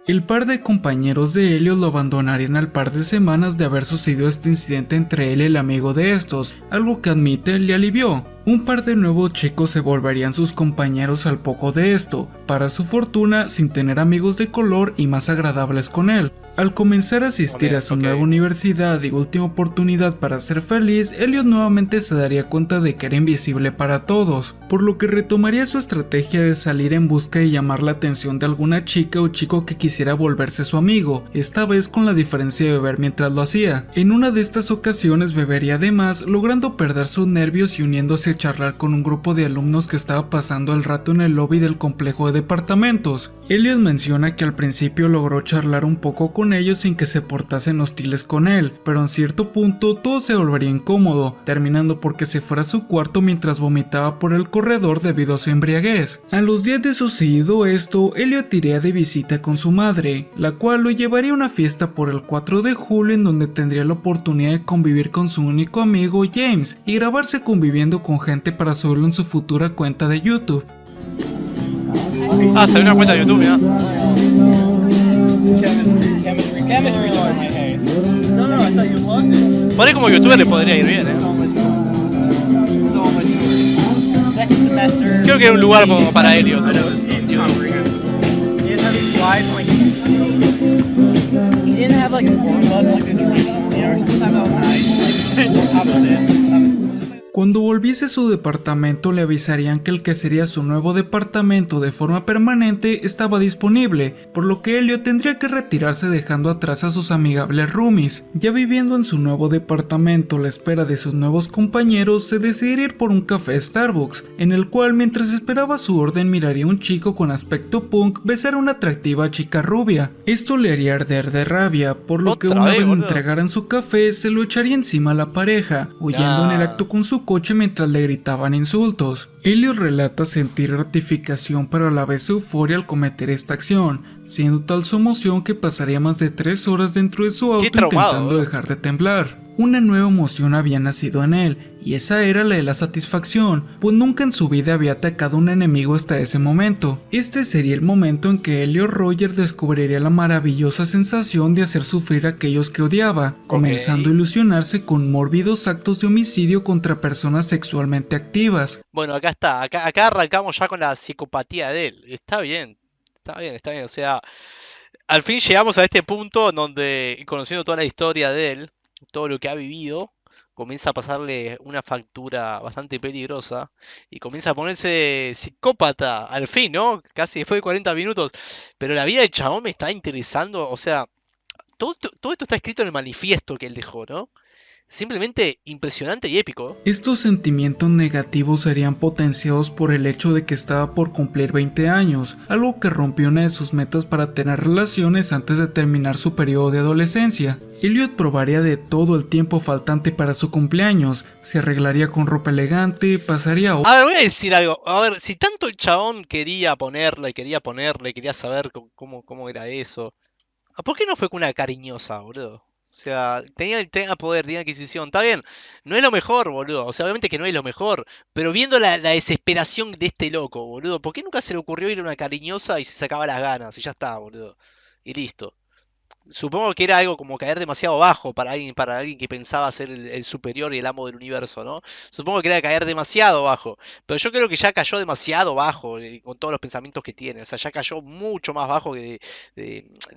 El par de compañeros de Elliot lo abandonarían al par de semanas de haber sucedido este incidente entre él y el amigo de estos, algo que admite le alivió. Un par de nuevos chicos se volverían sus compañeros al poco de esto, para su fortuna sin tener amigos de color y más agradables con él. Al comenzar a asistir a su nueva universidad y última oportunidad para ser feliz, Elliot nuevamente se daría cuenta de que era invisible para todos, por lo que retomaría su estrategia de salir en busca de llamar la atención de alguna chica o chico que quisiera volverse su amigo, esta vez con la diferencia de beber mientras lo hacía. En una de estas ocasiones bebería de más, logrando perder sus nervios y uniéndose a charlar con un grupo de alumnos que estaba pasando el rato en el lobby del complejo de departamentos. Elliot menciona que al principio logró charlar un poco con ellos sin que se portasen hostiles con él, pero en cierto punto todo se volvería incómodo, terminando porque se fuera a su cuarto mientras vomitaba por el corredor debido a su embriaguez. A los días de sucedido esto, Elliot iría de visita con su madre, la cual lo llevaría a una fiesta por el 4 de julio en donde tendría la oportunidad de convivir con su único amigo James y grabarse conviviendo con gente para subirlo en su futura cuenta de YouTube. Ah, se ve una cuenta de YouTube, mira. Por ahí como youtuber le podría ir bien, Creo que era un lugar como para Elliot, Cuando volviese a su departamento le avisarían que el que sería su nuevo departamento de forma permanente estaba disponible, por lo que Elliot tendría que retirarse dejando atrás a sus amigables roomies. Ya viviendo en su nuevo departamento a la espera de sus nuevos compañeros, se decidiría ir por un café Starbucks, en el cual mientras esperaba su orden miraría a un chico con aspecto punk besar a una atractiva chica rubia. Esto le haría arder de rabia, por lo que una vez le entregaran su café se lo echaría encima a la pareja, huyendo en el acto con su coche mientras le gritaban insultos. Elliot relata sentir gratificación pero a la vez euforia al cometer esta acción, siendo tal su emoción que pasaría más de 3 horas dentro de su auto intentando dejar de temblar. Una nueva emoción había nacido en él, y esa era la de la satisfacción, pues nunca en su vida había atacado a un enemigo hasta ese momento. Este sería el momento en que Elliot Roger descubriría la maravillosa sensación de hacer sufrir a aquellos que odiaba, comenzando a ilusionarse con mórbidos actos de homicidio contra personas sexualmente activas. Bueno, acá está, acá arrancamos ya con la psicopatía de él. Está bien, o sea, al fin llegamos a este punto donde, conociendo toda la historia de él, todo lo que ha vivido, comienza a pasarle una factura bastante peligrosa y comienza a ponerse psicópata, al fin, ¿no? Casi después de 40 minutos. Pero la vida del chabón me está interesando, o sea, todo esto está escrito en el manifiesto que él dejó, ¿no? Simplemente impresionante y épico. Estos sentimientos negativos serían potenciados por el hecho de que estaba por cumplir 20 años, algo que rompió una de sus metas para tener relaciones antes de terminar su periodo de adolescencia. Elliot probaría de todo el tiempo faltante para su cumpleaños, se arreglaría con ropa elegante, pasaría... A ver, voy a decir algo, a ver, si tanto el chabón quería quería saber cómo era eso, ¿por qué no fue con una cariñosa, boludo? O sea, tenía poder, tenía adquisición. Está bien, no es lo mejor, boludo. O sea, obviamente que no es lo mejor. Pero viendo la desesperación de este loco, boludo, ¿por qué nunca se le ocurrió ir a una cariñosa y se sacaba las ganas? Y ya está, boludo. Y listo. Supongo que era algo como caer demasiado bajo para alguien que pensaba ser el superior y el amo del universo, ¿no? Supongo que era caer demasiado bajo. Pero yo creo que ya cayó demasiado bajo con todos los pensamientos que tiene. O sea, ya cayó mucho más bajo de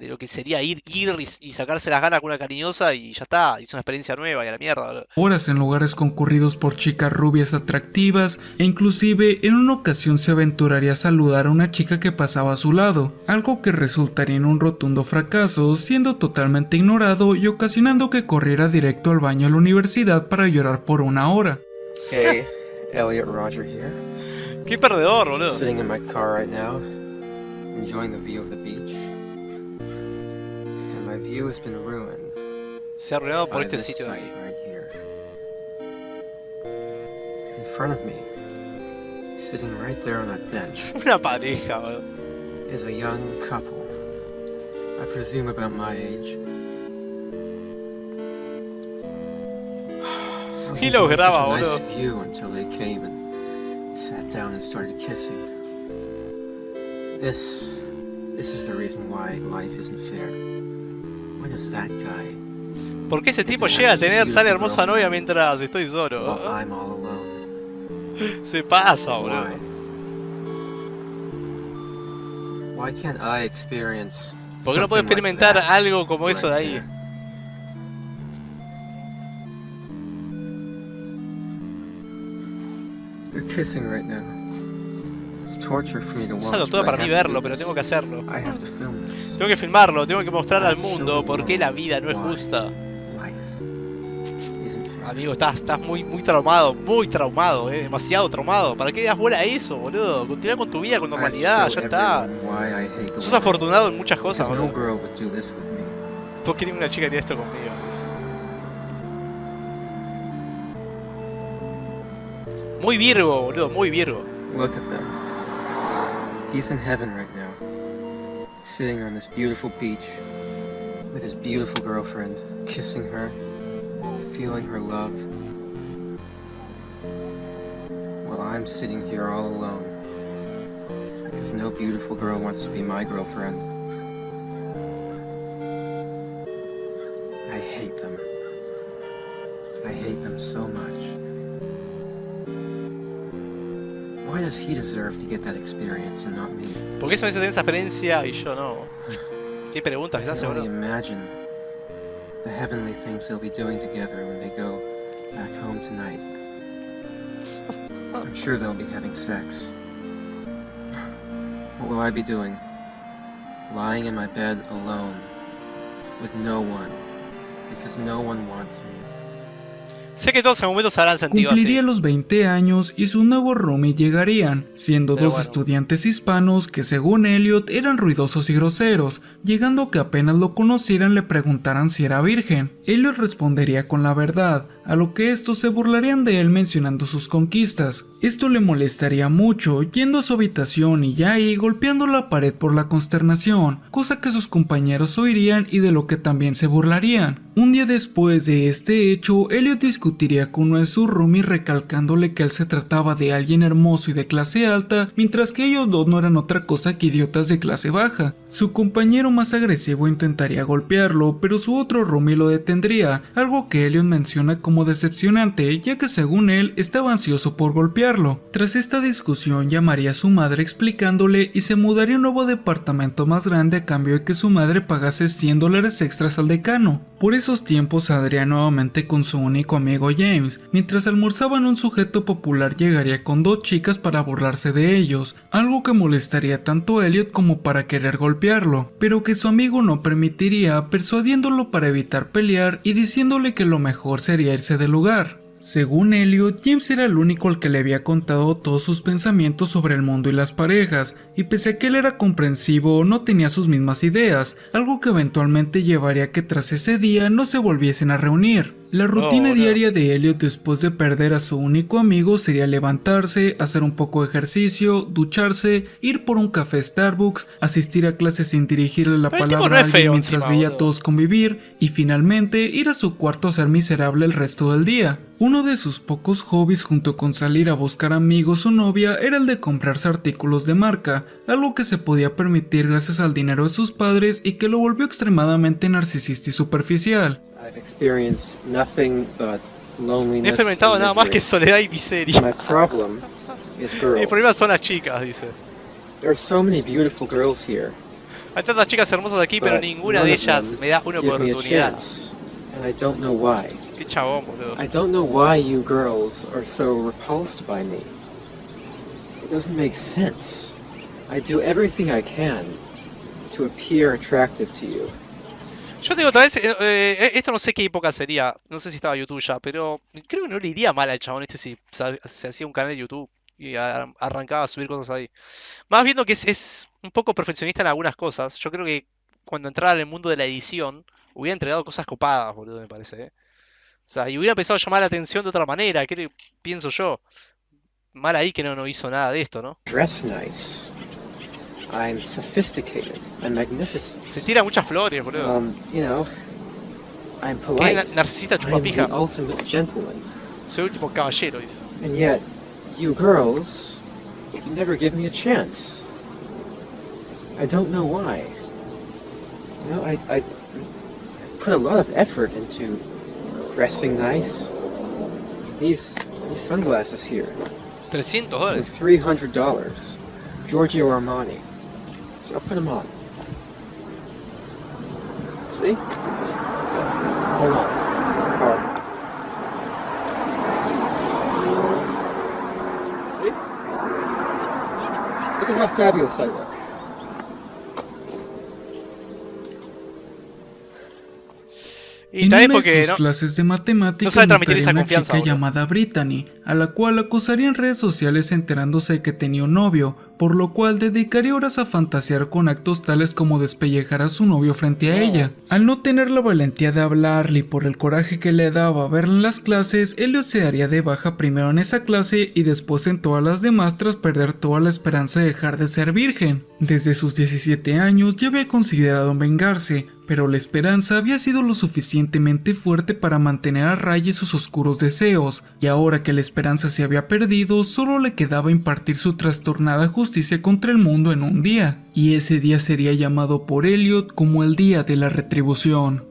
lo que sería ir y sacarse las ganas con una cariñosa y ya está. Hizo una experiencia nueva y a la mierda, boludo. Horas en lugares concurridos por chicas rubias atractivas e inclusive en una ocasión se aventuraría a saludar a una chica que pasaba a su lado, algo que resultaría en un rotundo fracaso, siendo totalmente ignorado y ocasionando que corriera directo al baño de la universidad para llorar por una hora. Hey, Elliot Rodger here. Qué perdedor, boludo. Sitting in my car right now, enjoying the view of the beach. And my view has been ruined. Se ha arruinado por by este this sitio de sight aquí. right here. In front of me, sitting right there on that bench, Una pareja, boludo. is a young couple. I presume about my age. I was Y lo enjoying graba, such a boludo. nice view until they came and sat down and started kissing. This is the reason why life isn't fair. Why does that guy, ¿Por qué ese tipo llega a tener tan hermosa novia mientras estoy solo? while I'm all alone? Se pasa, boludo. Why can't I experience ¿Por qué no puedo something like experimentar that algo como eso de right ahí? there? They're kissing right now. It's torture for me to Es watch. algo todo but I para mí have to verlo, do pero this. tengo que hacerlo. I have to film this. Tengo que filmarlo, tengo que mostrar al mundo por qué la vida no es justa. Life isn't fair. Amigo, estás muy traumado, demasiado traumado. ¿Para qué das bola a eso, boludo? Continúa con tu vida con I'd normalidad, show ya está. everyone why I hate the Sos world. afortunado en muchas cosas, Because no boludo. girl would do this with me. ¿Por qué ninguna chica haría esto conmigo? Muy Virgo, boludo, muy Virgo. Look at them. He's in heaven right now, sitting on this beautiful beach with his beautiful girlfriend, kissing her, feeling her love, while I'm sitting here all alone because no beautiful girl wants to be my girlfriend. I hate them. I hate them so much. Why does he deserve to get that experience and not me? ¿Por qué esa vez tiene esa experiencia y yo no? ¿Qué preguntas I me hace, can only boludo? imagine the heavenly things they'll be doing together when they go back home tonight. I'm sure they'll be having sex. What will I be doing? Lying in my bed alone, with no one, because no one wants me. Sé que todos en momentos habrán sentido Cumpliría así. los 20 años y sus nuevos roomies llegarían, siendo Pero dos bueno. estudiantes hispanos que según Elliot eran ruidosos y groseros, llegando que apenas lo conocieran le preguntaran si era virgen. Elliot respondería con la verdad, a lo que estos se burlarían de él mencionando sus conquistas. Esto le molestaría mucho, yendo a su habitación y ya ahí golpeando la pared por la consternación, cosa que sus compañeros oirían y de lo que también se burlarían. Un día después de este hecho, Elliot discutiría con uno de sus roomies recalcándole que él se trataba de alguien hermoso y de clase alta, mientras que ellos dos no eran otra cosa que idiotas de clase baja. Su compañero más agresivo intentaría golpearlo, pero su otro roomie lo detendría, algo que Elliot menciona como como decepcionante, ya que según él estaba ansioso por golpearlo. Tras esta discusión llamaría a su madre explicándole y se mudaría a un nuevo departamento más grande a cambio de que su madre pagase $100 extras al decano. Por esos tiempos saldría nuevamente con su único amigo James. Mientras almorzaban, un sujeto popular llegaría con 2 chicas para burlarse de ellos, algo que molestaría tanto a Elliot como para querer golpearlo, pero que su amigo no permitiría, persuadiéndolo para evitar pelear y diciéndole que lo mejor sería irse del lugar. Según Elliot, James era el único al que le había contado todos sus pensamientos sobre el mundo y las parejas, y pese a que él era comprensivo, no tenía sus mismas ideas, algo que eventualmente llevaría a que tras ese día no se volviesen a reunir. La rutina diaria de Elliot después de perder a su único amigo sería levantarse, hacer un poco de ejercicio, ducharse, ir por un café Starbucks, asistir a clases sin dirigirle la palabra a alguien mientras veía a todos convivir, y finalmente ir a su cuarto a ser miserable el resto del día. Uno de sus pocos hobbies junto con salir a buscar amigos o novia era el de comprarse artículos de marca, algo que se podía permitir gracias al dinero de sus padres y que lo volvió extremadamente narcisista y superficial. I've experienced nothing but loneliness. He experimentado nada más que soledad y miseria. My problem is girls. Mi problema son las chicas, dice. There are so many beautiful girls here. Hay tantas chicas hermosas aquí, pero ninguna de ellas me da una oportunidad. And I don't know why. Qué chabón, boludo. I don't know why you girls are so repulsed by me. It doesn't make sense. I do everything I can to appear attractive to you. Yo digo, tal vez, esto no sé qué época sería, no sé si estaba YouTube ya, pero creo que no le iría mal al chabón este si se hacía un canal de YouTube y arrancaba a subir cosas ahí. Más viendo que es un poco perfeccionista en algunas cosas, yo creo que cuando entrara en el mundo de la edición hubiera entregado cosas copadas, boludo, me parece, O sea, y hubiera empezado a llamar la atención de otra manera, ¿qué pienso yo? Mal ahí que no hizo nada de esto, ¿no? Dress nice. I'm sophisticated. I'm magnificent. Se tira muchas flores, boludo. You know, I'm polite. ¿Qué narcisista I'm chupapija? the ultimate gentleman. Soy el último caballero, dice. And yet, you girls, you never give me a chance. I don't know why. You know, I put a lot of effort into dressing nice. These sunglasses here. $300. $300. Giorgio Armani. So I'll put them on. See? Hold on. See? Look at how fabulous I look. Y en también una de porque sus clases de matemáticas no sabe transmitir esa una confianza, chica boludo. llamada Brittany, a la cual acusaría en redes sociales enterándose de que tenía un novio, por lo cual dedicaría horas a fantasear con actos tales como despellejar a su novio frente a ella. Al no tener la valentía de hablarle y por el coraje que le daba verla en las clases, Elliot se daría de baja primero en esa clase y después en todas las demás tras perder toda la esperanza de dejar de ser virgen. Desde sus 17 años ya había considerado vengarse, pero la esperanza había sido lo suficientemente fuerte para mantener a raya sus oscuros deseos, y ahora que la esperanza se había perdido, solo le quedaba impartir su trastornada justicia contra el mundo en un día, y ese día sería llamado por Elliot como el día de la retribución.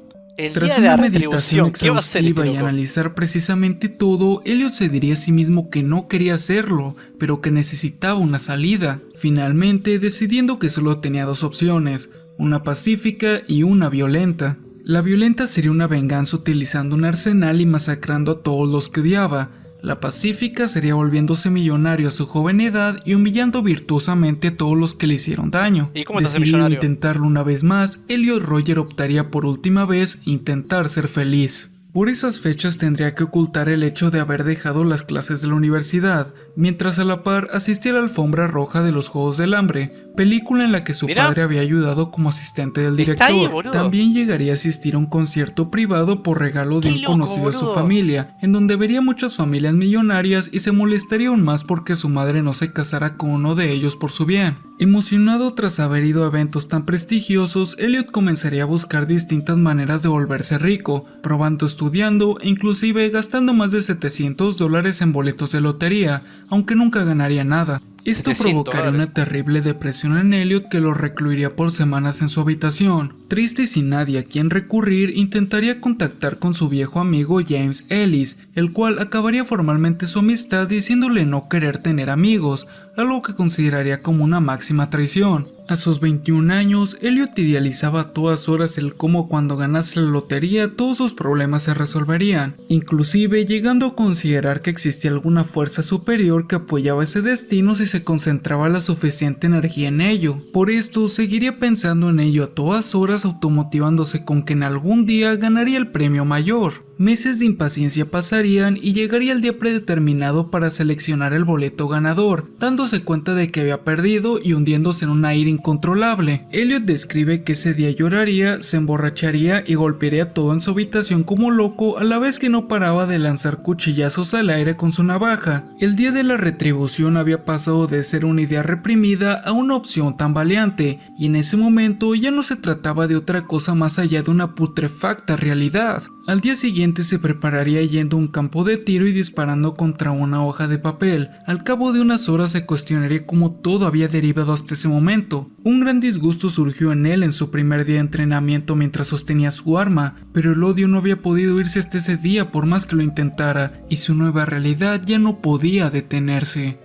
Tras una meditación exhaustiva y analizar precisamente todo, Elliot se diría a sí mismo que no quería hacerlo, pero que necesitaba una salida, finalmente decidiendo que solo tenía 2 opciones, una pacífica y una violenta. La violenta sería una venganza utilizando un arsenal y masacrando a todos los que odiaba. La pacífica sería volviéndose millonario a su joven edad y humillando virtuosamente a todos los que le hicieron daño. ¿Y cómo te hace Decidido millonario? intentarlo una vez más, Elliot Roger optaría por última vez intentar ser feliz. Por esas fechas tendría que ocultar el hecho de haber dejado las clases de la universidad, mientras a la par asistía a la alfombra roja de los Juegos del Hambre, película en la que su padre había ayudado como asistente del director. También llegaría a asistir a un concierto privado por regalo de un conocido de su familia, en donde vería muchas familias millonarias y se molestaría aún más porque su madre no se casara con uno de ellos por su bien. Emocionado tras haber ido a eventos tan prestigiosos, Elliot comenzaría a buscar distintas maneras de volverse rico, probando, estudiando e inclusive gastando más de $700 en boletos de lotería, aunque nunca ganaría nada. Esto provocaría una terrible depresión en Elliot que lo recluiría por semanas en su habitación. Triste y sin nadie a quien recurrir, intentaría contactar con su viejo amigo James Ellis, el cual acabaría formalmente su amistad diciéndole no querer tener amigos, algo que consideraría como una máxima traición. A sus 21 años, Elliot idealizaba a todas horas el cómo cuando ganase la lotería todos sus problemas se resolverían, inclusive llegando a considerar que existía alguna fuerza superior que apoyaba ese destino si se concentraba la suficiente energía en ello. Por esto, seguiría pensando en ello a todas horas, automotivándose con que en algún día ganaría el premio mayor. Meses de impaciencia pasarían y llegaría el día predeterminado para seleccionar el boleto ganador, dándose cuenta de que había perdido y hundiéndose en una ira incontrolable. Elliot describe que ese día lloraría, se emborracharía y golpearía todo en su habitación como loco, a la vez que no paraba de lanzar cuchillazos al aire con su navaja. El día de la retribución había pasado de ser una idea reprimida a una opción tambaleante, y en ese momento ya no se trataba de otra cosa más allá de una putrefacta realidad. Al día siguiente se prepararía yendo a un campo de tiro y disparando contra una hoja de papel. Al cabo de unas horas se cuestionaría cómo todo había derivado hasta ese momento. Un gran disgusto surgió en él en su primer día de entrenamiento mientras sostenía su arma, pero el odio no había podido irse hasta ese día por más que lo intentara, y su nueva realidad ya no podía detenerse.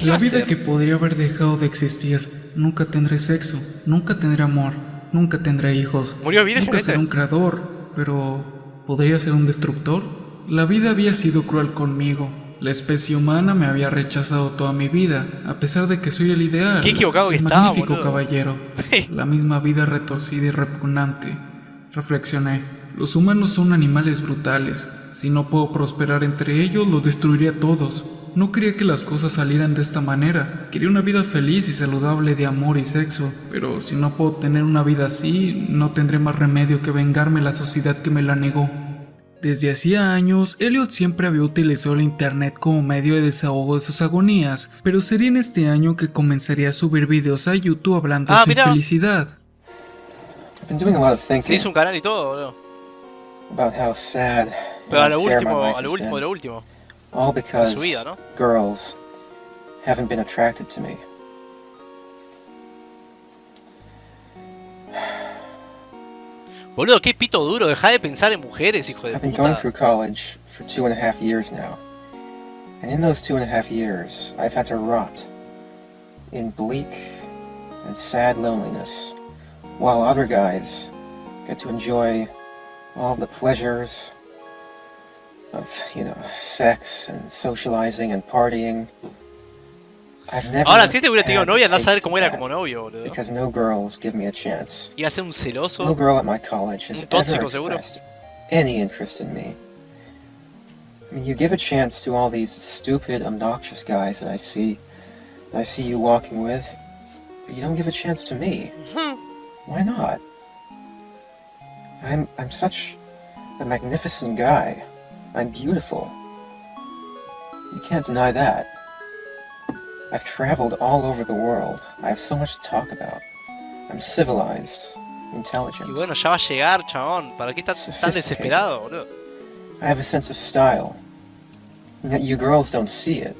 La vida que podría haber dejado de existir. Nunca tendré sexo, nunca tendré amor, nunca tendré hijos. Murió virgen, nunca seré un creador, pero ¿podría ser un destructor? La vida había sido cruel conmigo. La especie humana me había rechazado toda mi vida, a pesar de que soy el ideal. Qué equivocado que el estaba, magnífico boludo. Caballero. La misma vida retorcida y repugnante. Reflexioné. Los humanos son animales brutales. Si no puedo prosperar entre ellos, los destruiré a todos. No quería que las cosas salieran de esta manera. Quería una vida feliz y saludable de amor y sexo. Pero si no puedo tener una vida así, no tendré más remedio que vengarme la sociedad que me la negó. Desde hacía años, Elliot siempre había utilizado el internet como medio de desahogo de sus agonías, pero sería en este año que comenzaría a subir videos a YouTube hablando de su infelicidad. Se hizo un canal y todo, boludo. Pero a lo último de lo último. All De because su vida, ¿no? girls haven't been attracted to me. Boludo, qué pito duro, dejá de pensar en mujeres, hijo de I've been going puta. through college for 2.5 years now. And in those 2.5 years, I've had to rot in bleak and sad loneliness, while other guys get to enjoy all the pleasures of, sex and socializing and partying. I've never Ahora, si este hubiera tenido had novia, to andás a ver taste cómo era that, como novio, boludo. because no girls give me a chance. Iba a ser un celoso. No girl at my college has Un tóxico, ever seguro. expressed any interest in me. I mean, you give a chance to all these stupid, obnoxious guys that I see you walking with, but you don't give a chance to me. Why not? I'm such a magnificent guy. I'm beautiful. You can't deny that. I've traveled all over the world. I have so much to talk about. I'm civilized, intelligent. Y bueno, ya va a llegar, chabón. ¿Para qué estás tan desesperado, boludo? I have a sense of style. You girls don't see it.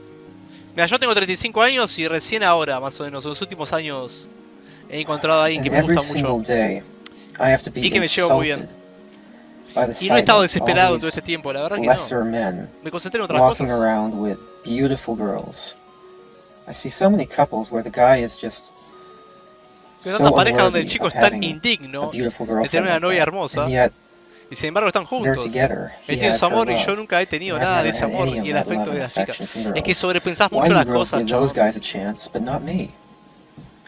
Mira, yo tengo 35 años y recién ahora, más o menos, en los últimos años, he encontrado a alguien que And me every gusta single mucho. day, I have to be Y que me llevo muy bien. insulted by the Y no he sight estado of desesperado all todo este these tiempo, la verdad que lesser no. men Me concentré en otras walking cosas. around with beautiful girls. I see so many couples where the guy is just Pero so tanta pareja donde el unworthy chico of es tan having a indigno beautiful de girlfriend tener una like novia that. hermosa, And yet, y sin embargo están they're juntos. together. He Él tiene has su her amor y love. yo nunca he tenido And I've nada de never ese had amor any of y el that afecto love de and las chicas. affection from Es que girls. sobrepensás Why mucho do las girls cosas, give those chabón. guys a chance, but not me?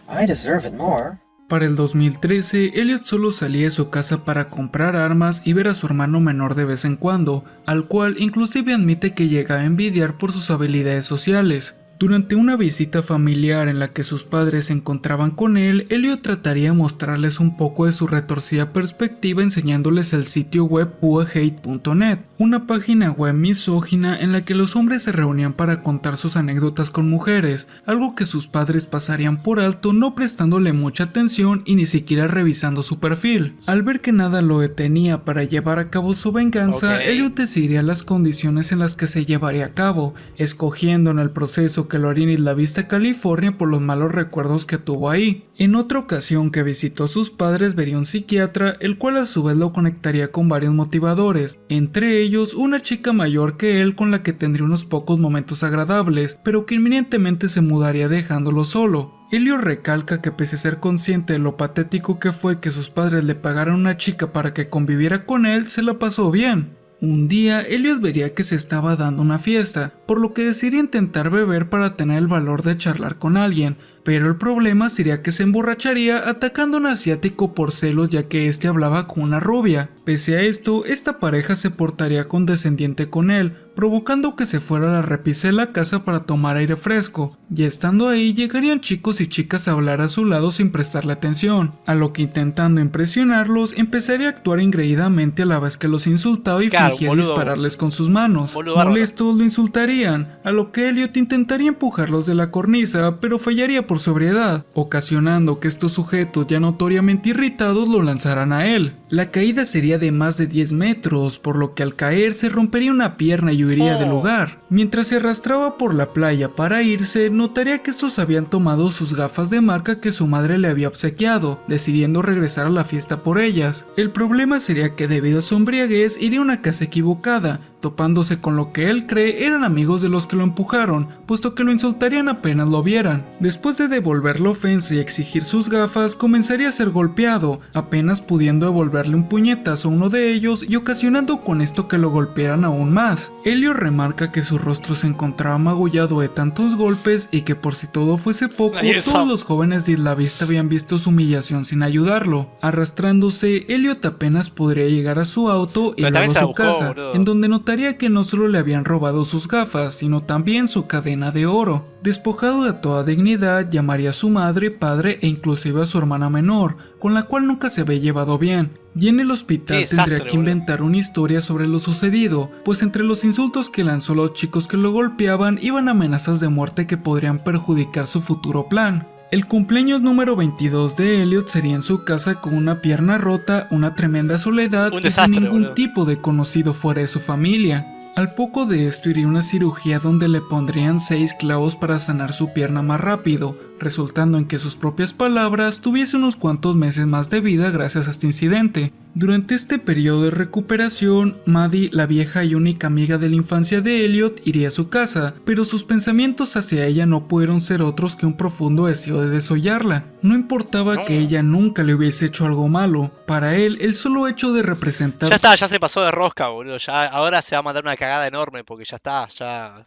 I deserve it more. Para el 2013, Elliot solo salía de su casa para comprar armas y ver a su hermano menor de vez en cuando, al cual inclusive admite que llega a envidiar por sus habilidades sociales. Durante una visita familiar en la que sus padres se encontraban con él, Elliot trataría de mostrarles un poco de su retorcida perspectiva enseñándoles el sitio web puahate.net, una página web misógina en la que los hombres se reunían para contar sus anécdotas con mujeres, algo que sus padres pasarían por alto no prestándole mucha atención y ni siquiera revisando su perfil. Al ver que nada lo detenía para llevar a cabo su venganza, Elliot decidiría las condiciones en las que se llevaría a cabo, escogiendo en el proceso que lo haría en Isla Vista, California, por los malos recuerdos que tuvo ahí. En otra ocasión que visitó a sus padres vería un psiquiatra, el cual a su vez lo conectaría con varios motivadores, entre ellos una chica mayor que él con la que tendría unos pocos momentos agradables, pero que inminentemente se mudaría dejándolo solo. Elliot recalca que pese a ser consciente de lo patético que fue que sus padres le pagaran a una chica para que conviviera con él, se la pasó bien. Un día, Elliot vería que se estaba dando una fiesta, por lo que decidiría intentar beber para tener el valor de charlar con alguien, pero el problema sería que se emborracharía atacando a un asiático por celos ya que este hablaba con una rubia. Pese a esto, esta pareja se portaría condescendiente con él, provocando que se fuera a la repisa de la casa para tomar aire fresco. Ya estando ahí, llegarían chicos y chicas a hablar a su lado sin prestarle atención, a lo que intentando impresionarlos, empezaría a actuar ingreídamente a la vez que los insultaba y fingía dispararles con sus manos. Molestos lo insultarían, a lo que Elliot intentaría empujarlos de la cornisa, pero fallaría por sobriedad, ocasionando que estos sujetos ya notoriamente irritados lo lanzaran a él. La caída sería de más de 10 metros, por lo que al caer se rompería una pierna y huiría del lugar. Mientras se arrastraba por la playa para irse, notaría que estos habían tomado sus gafas de marca que su madre le había obsequiado, decidiendo regresar a la fiesta por ellas. El problema sería que debido a su embriaguez iría a una casa equivocada, topándose con lo que él cree eran amigos de los que lo empujaron, puesto que lo insultarían apenas lo vieran. Después de devolver la ofensa y exigir sus gafas, comenzaría a ser golpeado, apenas pudiendo devolverle un puñetazo a uno de ellos y ocasionando con esto que lo golpearan aún más. Elliot remarca que su rostro se encontraba magullado de tantos golpes y que por si todo fuese poco, todos los jóvenes de Isla Vista habían visto su humillación sin ayudarlo. Arrastrándose, Elliot apenas podría llegar a su auto y luego a su casa, en donde notaría que no solo le habían robado sus gafas, sino también su cadena de oro. Despojado de toda dignidad, llamaría a su madre, padre e inclusive a su hermana menor, con la cual nunca se había llevado bien. Y en el hospital tendría que inventar una historia sobre lo sucedido, pues entre los insultos que lanzó a los chicos que lo golpeaban iban amenazas de muerte que podrían perjudicar su futuro plan. El cumpleaños número 22 de Elliot sería en su casa con una pierna rota, una tremenda soledad y sin ningún tipo de conocido fuera de su familia. Al poco de esto iría una cirugía donde le pondrían 6 clavos para sanar su pierna más rápido, resultando en que sus propias palabras tuviese unos cuantos meses más de vida gracias a este incidente. Durante este periodo de recuperación, Maddie, la vieja y única amiga de la infancia de Elliot, iría a su casa, pero sus pensamientos hacia ella no pudieron ser otros que un profundo deseo de desollarla. No importaba que ella nunca le hubiese hecho algo malo, para él el solo hecho de representar... Ya está, ya se pasó de rosca, boludo, ya, ahora se va a mandar una cagada enorme porque ya está, ya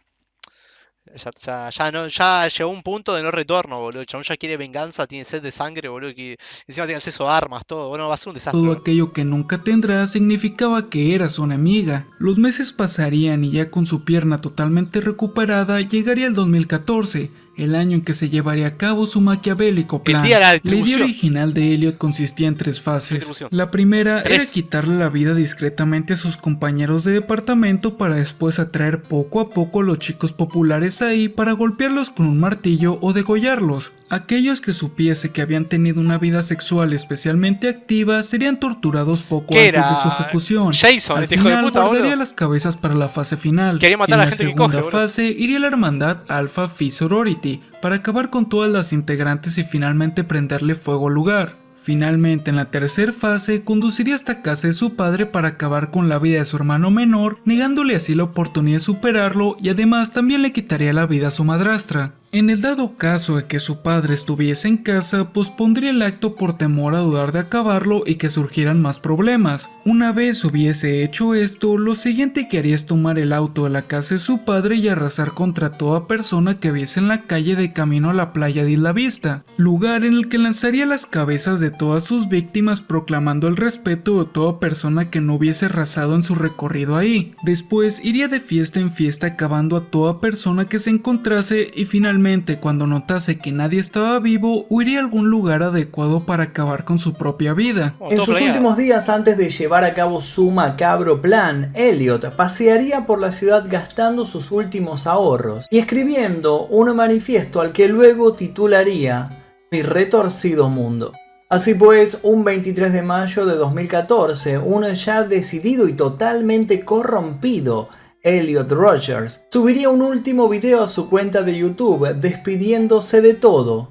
llegó un punto de no retorno, boludo. El chabón ya quiere venganza, tiene sed de sangre, boludo. Que encima tiene acceso a armas, todo. Bueno, va a ser un desastre. Todo aquello que nunca tendrá significaba que era su enemiga. Los meses pasarían y ya con su pierna totalmente recuperada, llegaría el 2014. El año en que se llevaría a cabo su maquiavélico plan. La idea original de Elliot consistía en 3 fases. La primera era quitarle la vida discretamente a sus compañeros de departamento para después atraer poco a poco a los chicos populares ahí para golpearlos con un martillo o degollarlos. Aquellos que supiese que habían tenido una vida sexual especialmente activa serían torturados poco antes de su ejecución. Jason, al final guardaría las cabezas para la fase final. Quería matar en a la la gente segunda que coge, fase iría la hermandad Alpha Phi Sorority para acabar con todas las integrantes y finalmente prenderle fuego al lugar. Finalmente, en la tercera fase, conduciría hasta casa de su padre para acabar con la vida de su hermano menor, negándole así la oportunidad de superarlo y además también le quitaría la vida a su madrastra. En el dado caso de que su padre estuviese en casa, pospondría el acto por temor a dudar de acabarlo y que surgieran más problemas. Una vez hubiese hecho esto, lo siguiente que haría es tomar el auto de la casa de su padre y arrasar contra toda persona que viese en la calle de camino a la playa de Isla Vista, lugar en el que lanzaría las cabezas de todas sus víctimas proclamando el respeto de toda persona que no hubiese arrasado en su recorrido ahí. Después iría de fiesta en fiesta acabando a toda persona que se encontrase y finalmente Finalmente, cuando notase que nadie estaba vivo, huiría a algún lugar adecuado para acabar con su propia vida. En sus últimos días, antes de llevar a cabo su macabro plan, Elliot pasearía por la ciudad gastando sus últimos ahorros y escribiendo un manifiesto al que luego titularía Mi retorcido mundo. Así pues, un 23 de mayo de 2014, un ya decidido y totalmente corrompido Elliot Rogers subiría un último video a su cuenta de YouTube despidiéndose de todo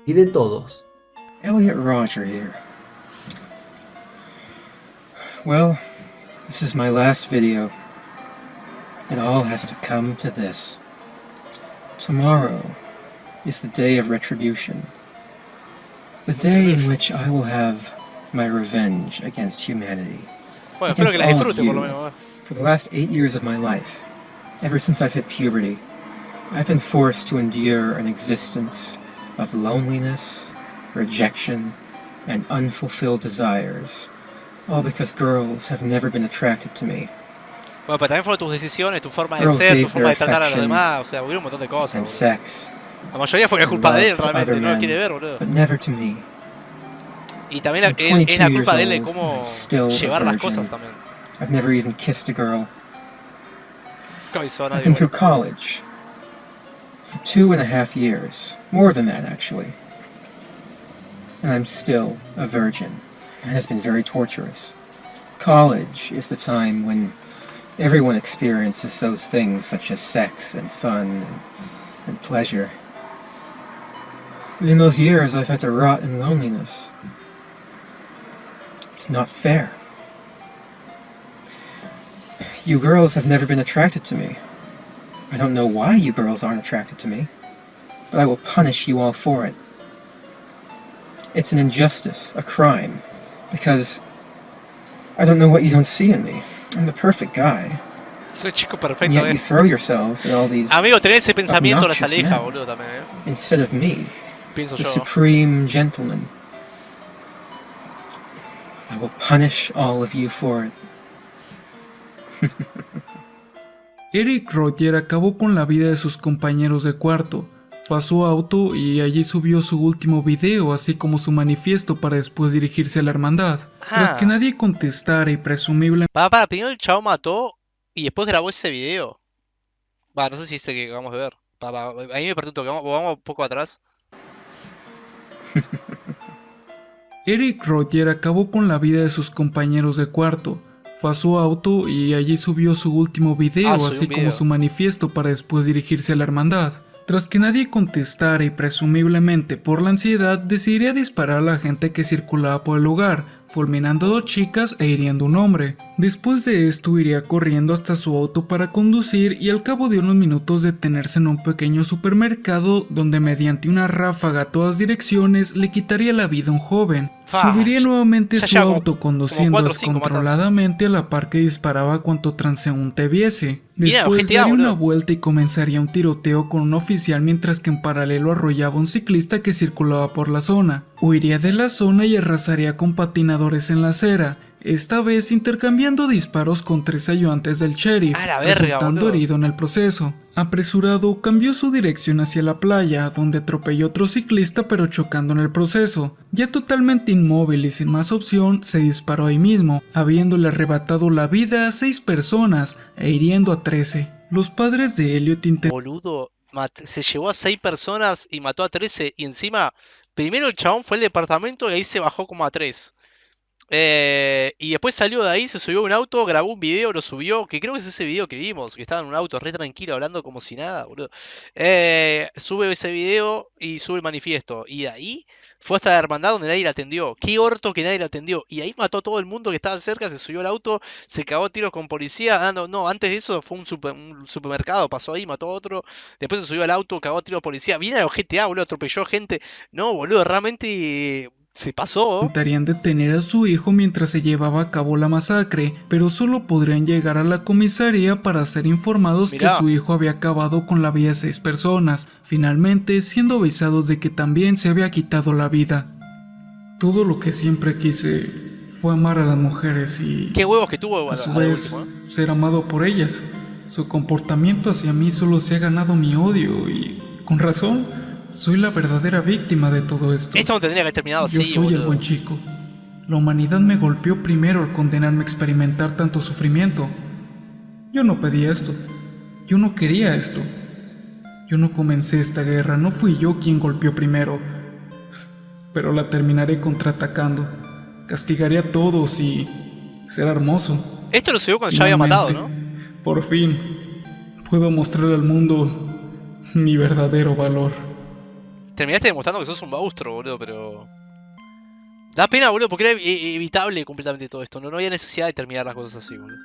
y de todos. Elliot Roger here. Well, this is my last video. It all has to come to this. Tomorrow is the day of retribution. The day in which I will have my revenge against humanity. Bueno, espero que la disfrute por lo menos. For the last 8 years of my life, ever since I've hit puberty, I've been forced to endure an existence of loneliness, rejection, and unfulfilled desires, all because girls have never been attracted to me. Bueno, pero también fueron tus decisiones, tu forma de ser, tu forma de tratar a los demás, o sea, hubo un montón de cosas. And sex. La mayoría fue culpa de él, realmente, no lo quiere ver, boludo. But never to me. Y también es la culpa de él de cómo llevar las cosas también. I've never even kissed a girl. I've been through college for 2.5 years, more than that actually. And I'm still a virgin. It has been very torturous. College is the time when everyone experiences those things such as sex and fun and pleasure. But in those years I've had to rot in loneliness. It's not fair. You girls have never been attracted to me. I don't know why you girls aren't attracted to me, but I will punish you all for it. It's an injustice, a crime, because I don't know what you don't see in me. I'm the perfect guy. Soy chico perfecto, and yet you throw yourselves at all these amigo, tener ese pensamiento las aleja, boludo, también, instead of me, pienso the yo. supreme gentleman. I will punish all of you for it. Eric Roger acabó con la vida de sus compañeros de cuarto. Fue a su auto y allí subió su último video, así como su manifiesto para después dirigirse a la hermandad. Tras que nadie contestara y presumible... Primero el chavo mató y después grabó ese video. No sé si este que acabamos de ver. A mí me perdí un toque, vamos un poco atrás. Eric Roger acabó con la vida de sus compañeros de cuarto. Fue a su auto y allí subió su último video, así como su manifiesto para después dirigirse a la hermandad. Tras que nadie contestara y presumiblemente por la ansiedad, decidiría disparar a la gente que circulaba por el lugar, fulminando a 2 chicas e hiriendo a un hombre. Después de esto iría corriendo hasta su auto para conducir y al cabo de unos minutos detenerse en un pequeño supermercado donde mediante una ráfaga a todas direcciones le quitaría la vida a un joven. Subiría nuevamente su auto conduciendo descontroladamente a la par que disparaba a cuanto transeúnte viese. Después daría una vuelta y comenzaría un tiroteo con un oficial mientras que en paralelo arrollaba a un ciclista que circulaba por la zona. Huiría de la zona y arrasaría con patinadores en la acera, esta vez intercambiando disparos con 3 ayudantes del sheriff, resultando herido en el proceso. Apresurado, cambió su dirección hacia la playa, donde atropelló a otro ciclista pero chocando en el proceso. Ya totalmente inmóvil y sin más opción, se disparó ahí mismo, habiéndole arrebatado la vida a 6 personas e hiriendo a 13. Los padres de Elliot Boludo, se llevó a 6 personas y mató a 13 y encima, primero el chabón fue al departamento y ahí se bajó como a 3. Y después salió de ahí, se subió a un auto, grabó un video, lo subió, que creo que es ese video que vimos, que estaba en un auto re tranquilo hablando como si nada, boludo. Sube ese video y sube el manifiesto. Y de ahí fue hasta la hermandad donde nadie la atendió. Qué orto que nadie la atendió. Y ahí mató a todo el mundo que estaba cerca, se subió al auto, se cagó a tiros con policía. No, antes de eso fue un supermercado, pasó ahí, mató a otro. Después se subió al auto, cagó a tiros con policía. Viene a los GTA, boludo, atropelló gente. No, boludo, realmente... se pasó. Intentarían detener a su hijo mientras se llevaba a cabo la masacre, pero solo podrían llegar a la comisaría para ser informados que su hijo había acabado con la vida de 6 personas, finalmente siendo avisados de que también se había quitado la vida. Todo lo que siempre quise fue amar a las mujeres y... qué huevos que tuvo a su vez ser amado por ellas. Su comportamiento hacia mí solo se ha ganado mi odio y Con razón, soy la verdadera víctima de todo esto. Esto no tendría que haber terminado así, Yo soy boludo. el buen chico. La humanidad me golpeó primero al condenarme a experimentar tanto sufrimiento. Yo no pedí esto. Yo no quería esto. Yo no comencé esta guerra, no fui yo quien golpeó primero. Pero la terminaré contraatacando. Castigaré a todos y... será hermoso. Esto lo subió cuando ya había matado, ¿no? Por fin, puedo mostrar al mundo mi verdadero valor. Terminaste demostrando que sos un monstruo, boludo, pero... Da pena, boludo, porque era evitable completamente todo esto. No había necesidad de terminar las cosas así, boludo.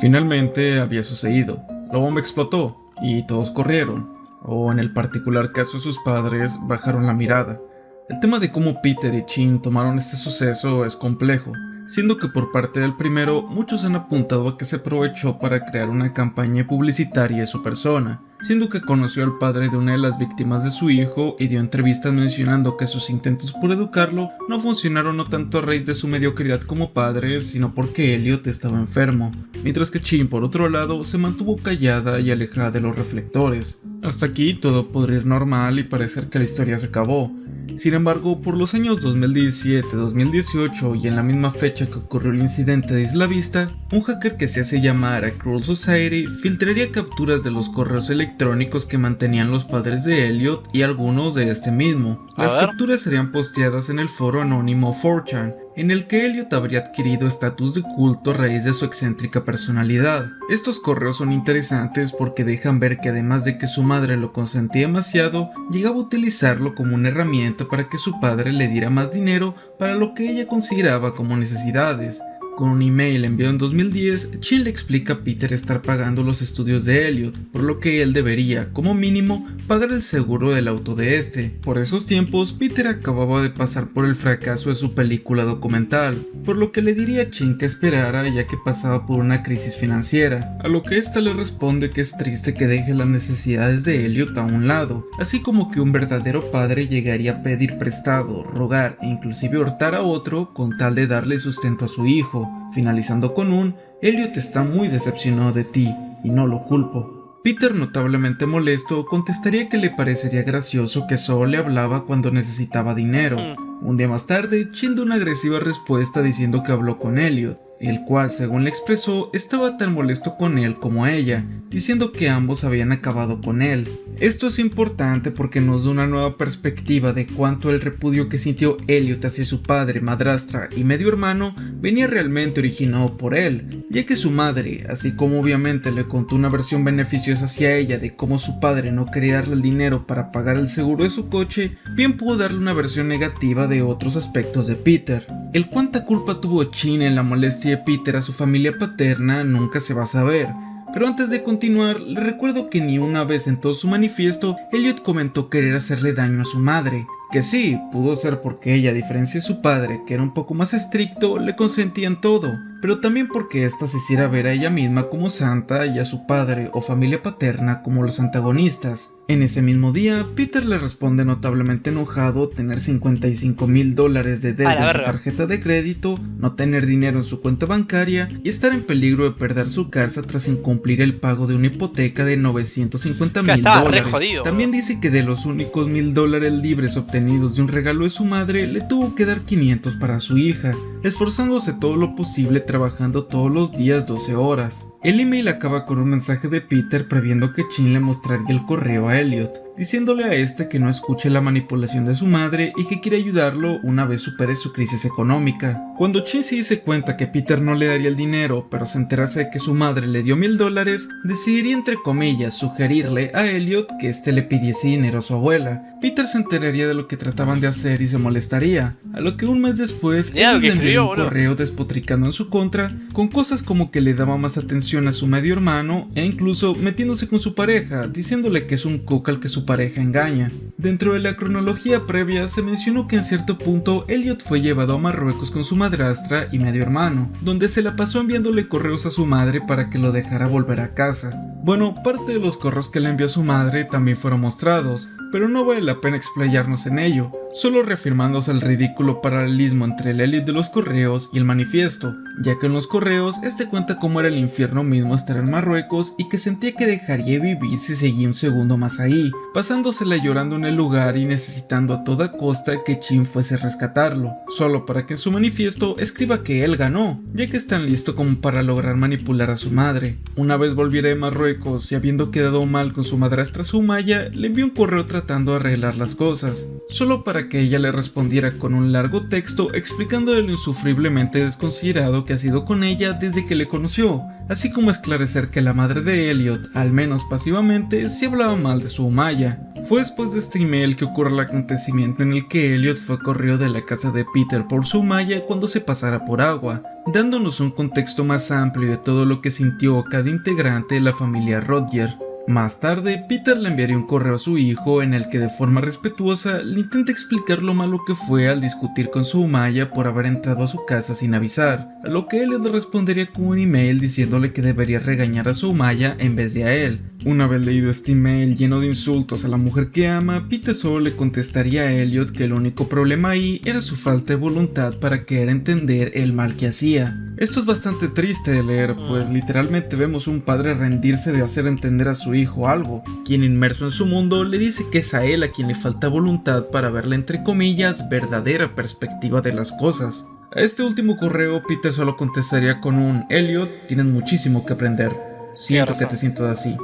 Finalmente había sucedido. La bomba explotó y todos corrieron. O en el particular caso de sus padres, bajaron la mirada. El tema de cómo Peter y Chin tomaron este suceso es complejo, siendo que por parte del primero muchos han apuntado a que se aprovechó para crear una campaña publicitaria de su persona, siendo que conoció al padre de una de las víctimas de su hijo y dio entrevistas mencionando que sus intentos por educarlo no funcionaron no tanto a raíz de su mediocridad como padre, sino porque Elliot estaba enfermo, mientras que Chin por otro lado se mantuvo callada y alejada de los reflectores. Hasta aquí todo podría ir normal y parecer que la historia se acabó. Sin embargo, por los años 2017, 2018 y en la misma fecha que ocurrió el incidente de Isla Vista, un hacker que se hace llamar A Cruel Society filtraría capturas de los correos electrónicos que mantenían los padres de Elliot y algunos de este mismo. Las capturas serían posteadas en el foro anónimo 4chan, en el que Elliot habría adquirido estatus de culto a raíz de su excéntrica personalidad. Estos correos son interesantes porque dejan ver que además de que su madre lo consentía demasiado, llegaba a utilizarlo como una herramienta para que su padre le diera más dinero para lo que ella consideraba como necesidades. Con un email enviado en 2010, Chin le explica a Peter estar pagando los estudios de Elliot, por lo que él debería, como mínimo, pagar el seguro del auto de este. Por esos tiempos, Peter acababa de pasar por el fracaso de su película documental, por lo que le diría a Chin que esperara ya que pasaba por una crisis financiera, a lo que ésta le responde que es triste que deje las necesidades de Elliot a un lado, así como que un verdadero padre llegaría a pedir prestado, rogar e inclusive hurtar a otro con tal de darle sustento a su hijo. Finalizando con un Elliot está muy decepcionado de ti y no lo culpo. Peter, notablemente molesto, contestaría que le parecería gracioso que solo le hablaba cuando necesitaba dinero. Un día más tarde, Chin da una agresiva respuesta diciendo que habló con Elliot, el cual, según le expresó, estaba tan molesto con él como ella, diciendo que ambos habían acabado con él. Esto es importante porque nos da una nueva perspectiva de cuánto el repudio que sintió Elliot hacia su padre, madrastra y medio hermano venía realmente originado por él, ya que su madre, así como obviamente le contó una versión beneficiosa hacia ella de cómo su padre no quería darle el dinero para pagar el seguro de su coche, bien pudo darle una versión negativa de otros aspectos de Peter. El cuánta culpa tuvo Chin en la molestia de Peter a su familia paterna nunca se va a saber. Pero antes de continuar, le recuerdo que ni una vez en todo su manifiesto, Elliot comentó querer hacerle daño a su madre. Que sí, pudo ser porque ella, a diferencia de su padre, que era un poco más estricto, le consentía en todo, pero también porque ésta se hiciera ver a ella misma como santa y a su padre o familia paterna como los antagonistas. En ese mismo día, Peter le responde notablemente enojado tener $55,000 de deuda en su tarjeta de crédito, no tener dinero en su cuenta bancaria y estar en peligro de perder su casa tras incumplir el pago de una hipoteca de $950,000. También dice que de los únicos $1,000 libres obtenidos de un regalo de su madre, le tuvo que dar 500 para su hija, esforzándose todo lo posible trabajando todos los días 12 horas. El email acaba con un mensaje de Peter previendo que Chin le mostraría el correo a Elliot, diciéndole a este que no escuche la manipulación de su madre y que quiere ayudarlo una vez supere su crisis económica. Cuando Chin se dice cuenta que Peter no le daría el dinero, pero se enterase de que su madre le dio $1,000, decidiría entre comillas sugerirle a Elliot que este le pidiese dinero a su abuela. Peter se enteraría de lo que trataban de hacer y se molestaría, a lo que un mes después él le envió un correo despotricando en su contra, con cosas como que le daba más atención a su medio hermano e incluso metiéndose con su pareja, diciéndole que es un cook al que su pareja engaña. Dentro de la cronología previa se mencionó que en cierto punto Elliot fue llevado a Marruecos con su madrastra y medio hermano, donde se la pasó enviándole correos a su madre para que lo dejara volver a casa. Bueno, parte de los correos que le envió a su madre también fueron mostrados, pero no vale la pena explayarnos en ello, solo reafirmándose el ridículo paralelismo entre el Elliot de los correos y el manifiesto, ya que en los correos este cuenta cómo era el infierno mismo estar en Marruecos y que sentía que dejaría vivir si seguía un segundo más ahí, pasándosela llorando en el lugar y necesitando a toda costa que Chin fuese a rescatarlo, solo para que en su manifiesto escriba que él ganó, ya que es tan listo como para lograr manipular a su madre. Una vez volviera de Marruecos y habiendo quedado mal con su madrastra Sumaya, le envió un correo tratando de arreglar las cosas, solo para que ella le respondiera con un largo texto explicándole lo insufriblemente desconsiderado que ha sido con ella desde que le conoció, así como esclarecer que la madre de Elliot, al menos pasivamente, sí hablaba mal de Sumaya. Fue después de este email que ocurre el acontecimiento en el que Elliot fue corrido de la casa de Peter por Sumaya cuando se pasara por agua, dándonos un contexto más amplio de todo lo que sintió cada integrante de la familia Rodger. Más tarde, Peter le enviaría un correo a su hijo en el que de forma respetuosa le intenta explicar lo malo que fue al discutir con Sumaya por haber entrado a su casa sin avisar, a lo que él le respondería con un email diciéndole que debería regañar a Sumaya en vez de a él. Una vez leído este email lleno de insultos a la mujer que ama, Peter solo le contestaría a Elliot que el único problema ahí era su falta de voluntad para querer entender el mal que hacía. Esto es bastante triste de leer, pues literalmente vemos un padre rendirse de hacer entender a su hijo algo, quien inmerso en su mundo le dice que es a él a quien le falta voluntad para ver la entre comillas verdadera perspectiva de las cosas. A este último correo Peter solo contestaría con un Elliot, tienes muchísimo que aprender, siento que te sientas así.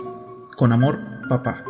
Con amor, papá.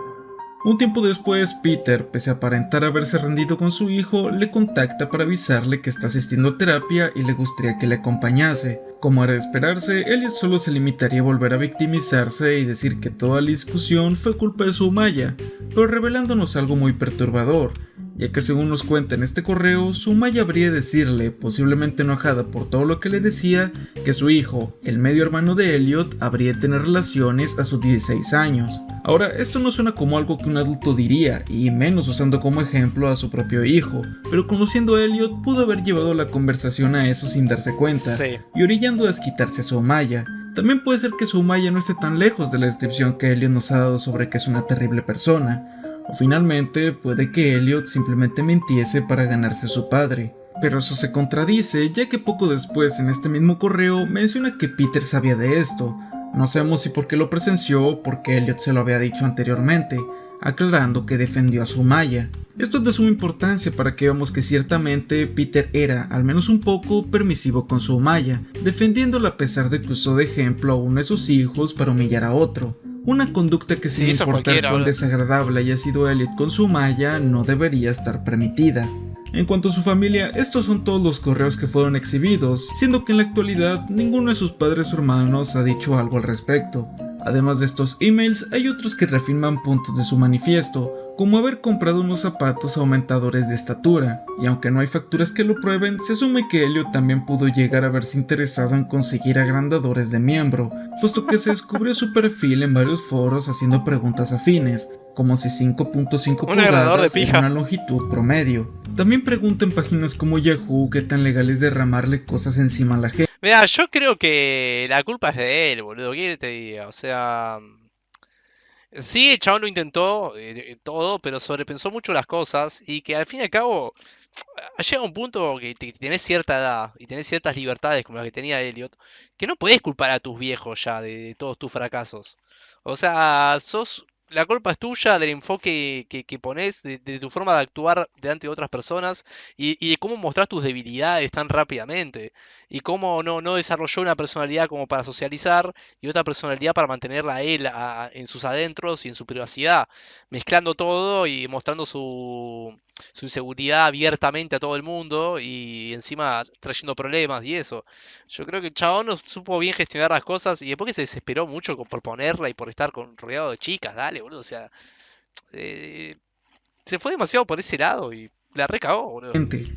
Un tiempo después, Peter, pese a aparentar haberse rendido con su hijo, le contacta para avisarle que está asistiendo a terapia y le gustaría que le acompañase. Como era de esperarse, Elliot solo se limitaría a volver a victimizarse y decir que toda la discusión fue culpa de Sumaya, pero revelándonos algo muy perturbador, ya que según nos cuenta en este correo, Sumaya habría de decirle, posiblemente enojada por todo lo que le decía, que su hijo, el medio hermano de Elliot, habría de tener relaciones a sus 16 años. Ahora, esto no suena como algo que un adulto diría, y menos usando como ejemplo a su propio hijo, pero conociendo a Elliot pudo haber llevado la conversación a eso sin darse cuenta, y orillando a desquitarse a Sumaya. También puede ser que Sumaya no esté tan lejos de la descripción que Elliot nos ha dado sobre que es una terrible persona, o finalmente puede que Elliot simplemente mintiese para ganarse a su padre. Pero eso se contradice, ya que poco después en este mismo correo menciona que Peter sabía de esto. No sabemos si porque lo presenció o porque Elliot se lo había dicho anteriormente, aclarando que defendió a Sumaya. Esto es de suma importancia para que veamos que ciertamente Peter era, al menos un poco, permisivo con Sumaya, defendiéndola a pesar de que usó de ejemplo a uno de sus hijos para humillar a otro. Una conducta que sin importar cuán desagradable haya sido Elliot con Sumaya, no debería estar permitida. En cuanto a su familia, estos son todos los correos que fueron exhibidos, siendo que en la actualidad ninguno de sus padres o hermanos ha dicho algo al respecto. Además de estos emails, hay otros que reafirman puntos de su manifiesto, como haber comprado unos zapatos aumentadores de estatura, y aunque no hay facturas que lo prueben, se asume que Elliot también pudo llegar a verse interesado en conseguir agrandadores de miembro, puesto que se descubrió su perfil en varios foros haciendo preguntas afines, como si 5.5 pulgadas era una longitud promedio. También pregunta en páginas como Yahoo qué tan legal es derramarle cosas encima a la gente. Mira, yo creo que la culpa es de él, boludo, ¿qué te diga? O sea... Sí, el chabón lo intentó todo, pero sobrepensó mucho las cosas y que al fin y al cabo llega un punto que tenés cierta edad y tenés ciertas libertades como la que tenía Elliot, que no podés culpar a tus viejos ya de todos tus fracasos. O sea, la culpa es tuya del enfoque que pones, de tu forma de actuar delante de otras personas y de cómo mostrás tus debilidades tan rápidamente. Y cómo no desarrolló una personalidad como para socializar y otra personalidad para mantenerla a él en sus adentros y en su privacidad. Mezclando todo y mostrando su inseguridad abiertamente a todo el mundo y encima trayendo problemas y eso. Yo creo que el chabón no supo bien gestionar las cosas y después que se desesperó mucho por ponerla y por estar rodeado de chicas, dale, boludo, o sea, se fue demasiado por ese lado y la recagó, boludo.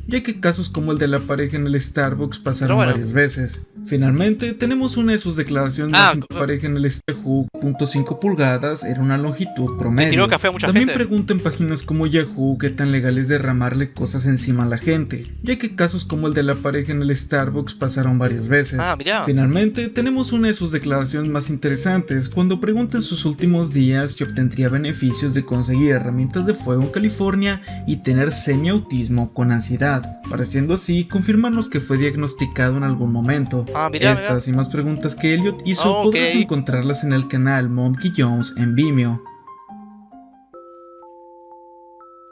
Ya que casos como el de la pareja en el Starbucks pasaron varias veces. Finalmente, tenemos una de sus declaraciones más en pareja en el Yahoo, 5 pulgadas, era una longitud promedio. También pregunta en páginas como Yahoo qué tan legal es derramarle cosas encima a la gente, ya que casos como el de la pareja en el Starbucks pasaron varias veces. Finalmente, tenemos una de sus declaraciones más interesantes, cuando pregunta en sus últimos días si obtendría beneficios de conseguir herramientas de fuego en California y tener mi autismo con ansiedad, pareciendo así confirmarnos que fue diagnosticado en algún momento. Estas y más preguntas que Elliot hizo podrás encontrarlas en el canal Monkey Jones en Vimeo.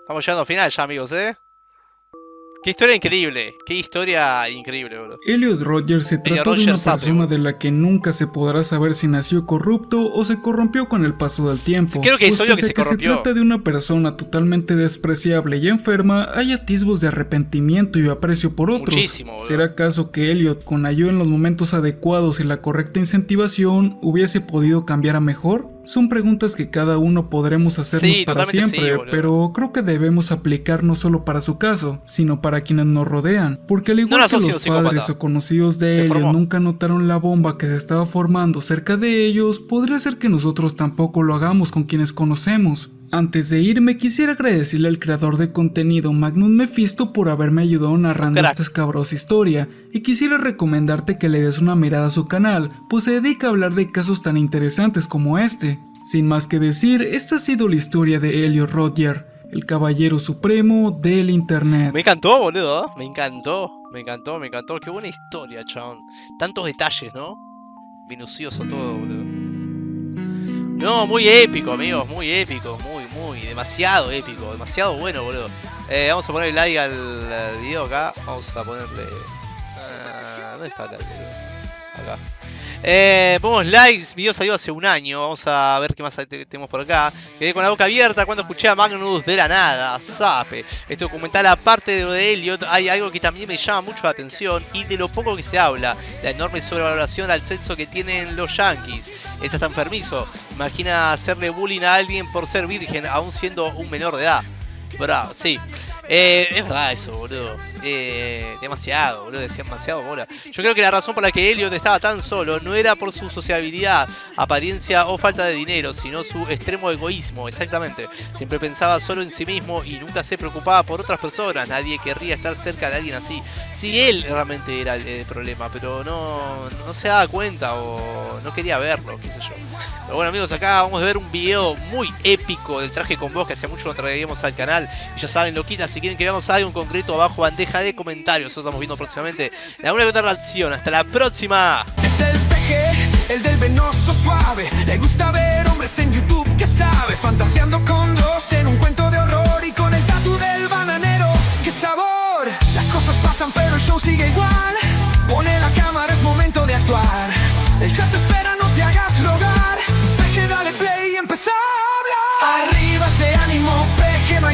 Estamos llegando al final ya, amigos, Qué historia increíble, bro. Elliot Rodgers se trata de una persona de la que nunca se podrá saber si nació corrupto o se corrompió con el paso del tiempo. Creo que es obvio que se corrompió. Se trata de una persona totalmente despreciable y enferma, hay atisbos de arrepentimiento y aprecio por otros. Muchísimo, bro. ¿Será acaso que Elliot, con ayuda en los momentos adecuados y la correcta incentivación, hubiese podido cambiar a mejor? Son preguntas que cada uno podremos hacernos para siempre, pero creo que debemos aplicar no solo para su caso, sino para quienes nos rodean, porque al igual que los padres o conocidos de Elliot nunca notaron la bomba que se estaba formando cerca de ellos, podría ser que nosotros tampoco lo hagamos con quienes conocemos. Antes de irme, quisiera agradecerle al creador de contenido Magnum Mephisto por haberme ayudado narrando esta escabrosa historia, y quisiera recomendarte que le des una mirada a su canal, pues se dedica a hablar de casos tan interesantes como este. Sin más que decir, esta ha sido la historia de Elliot Rodgers, el caballero supremo del internet. Me encantó, boludo, me encantó, qué buena historia, chabón. Tantos detalles, ¿no? Minucioso todo, boludo. No, muy épico, amigos, muy épico, muy, demasiado épico, demasiado bueno, boludo. Vamos a ponerle like al video acá, vamos a ponerle... ¿dónde está el like, boludo? Acá. Ponemos likes, video salió hace un año, vamos a ver qué más tenemos por acá. Quedé con la boca abierta cuando escuché a Magnus de la nada, sape. Este documental, aparte de lo de Elliot, hay algo que también me llama mucho la atención y de lo poco que se habla, la enorme sobrevaloración al sexo que tienen los yankees. Es hasta enfermizo, imagina hacerle bullying a alguien por ser virgen, aún siendo un menor de edad. Bravo, sí. Es verdad eso, boludo. Demasiado, boludo. Decían demasiado, bola. Yo creo que la razón por la que Elliot estaba tan solo no era por su sociabilidad, apariencia o falta de dinero, sino su extremo egoísmo, exactamente. Siempre pensaba solo en sí mismo y nunca se preocupaba por otras personas. Nadie querría estar cerca de alguien así. Sí, él realmente era el problema, pero no se daba cuenta o no quería verlo, qué sé yo. Pero bueno, amigos, acá vamos a ver un video muy épico del traje con voz que hace mucho no traeríamos al canal. Y ya saben, loquitas, si quieren que veamos algo en concreto, abajo bandeja de comentarios. Eso estamos viendo próximamente en alguna que otra reacción. Hasta la próxima. Es el peje, el del venoso suave. Le gusta ver hombres en YouTube que sabe, fantaseando con dos en un cuento de horror y con el tatu del bananero. ¡Qué sabor! Las cosas pasan pero el show sigue igual. Pone la cámara, es momento de actuar. El chat te espera.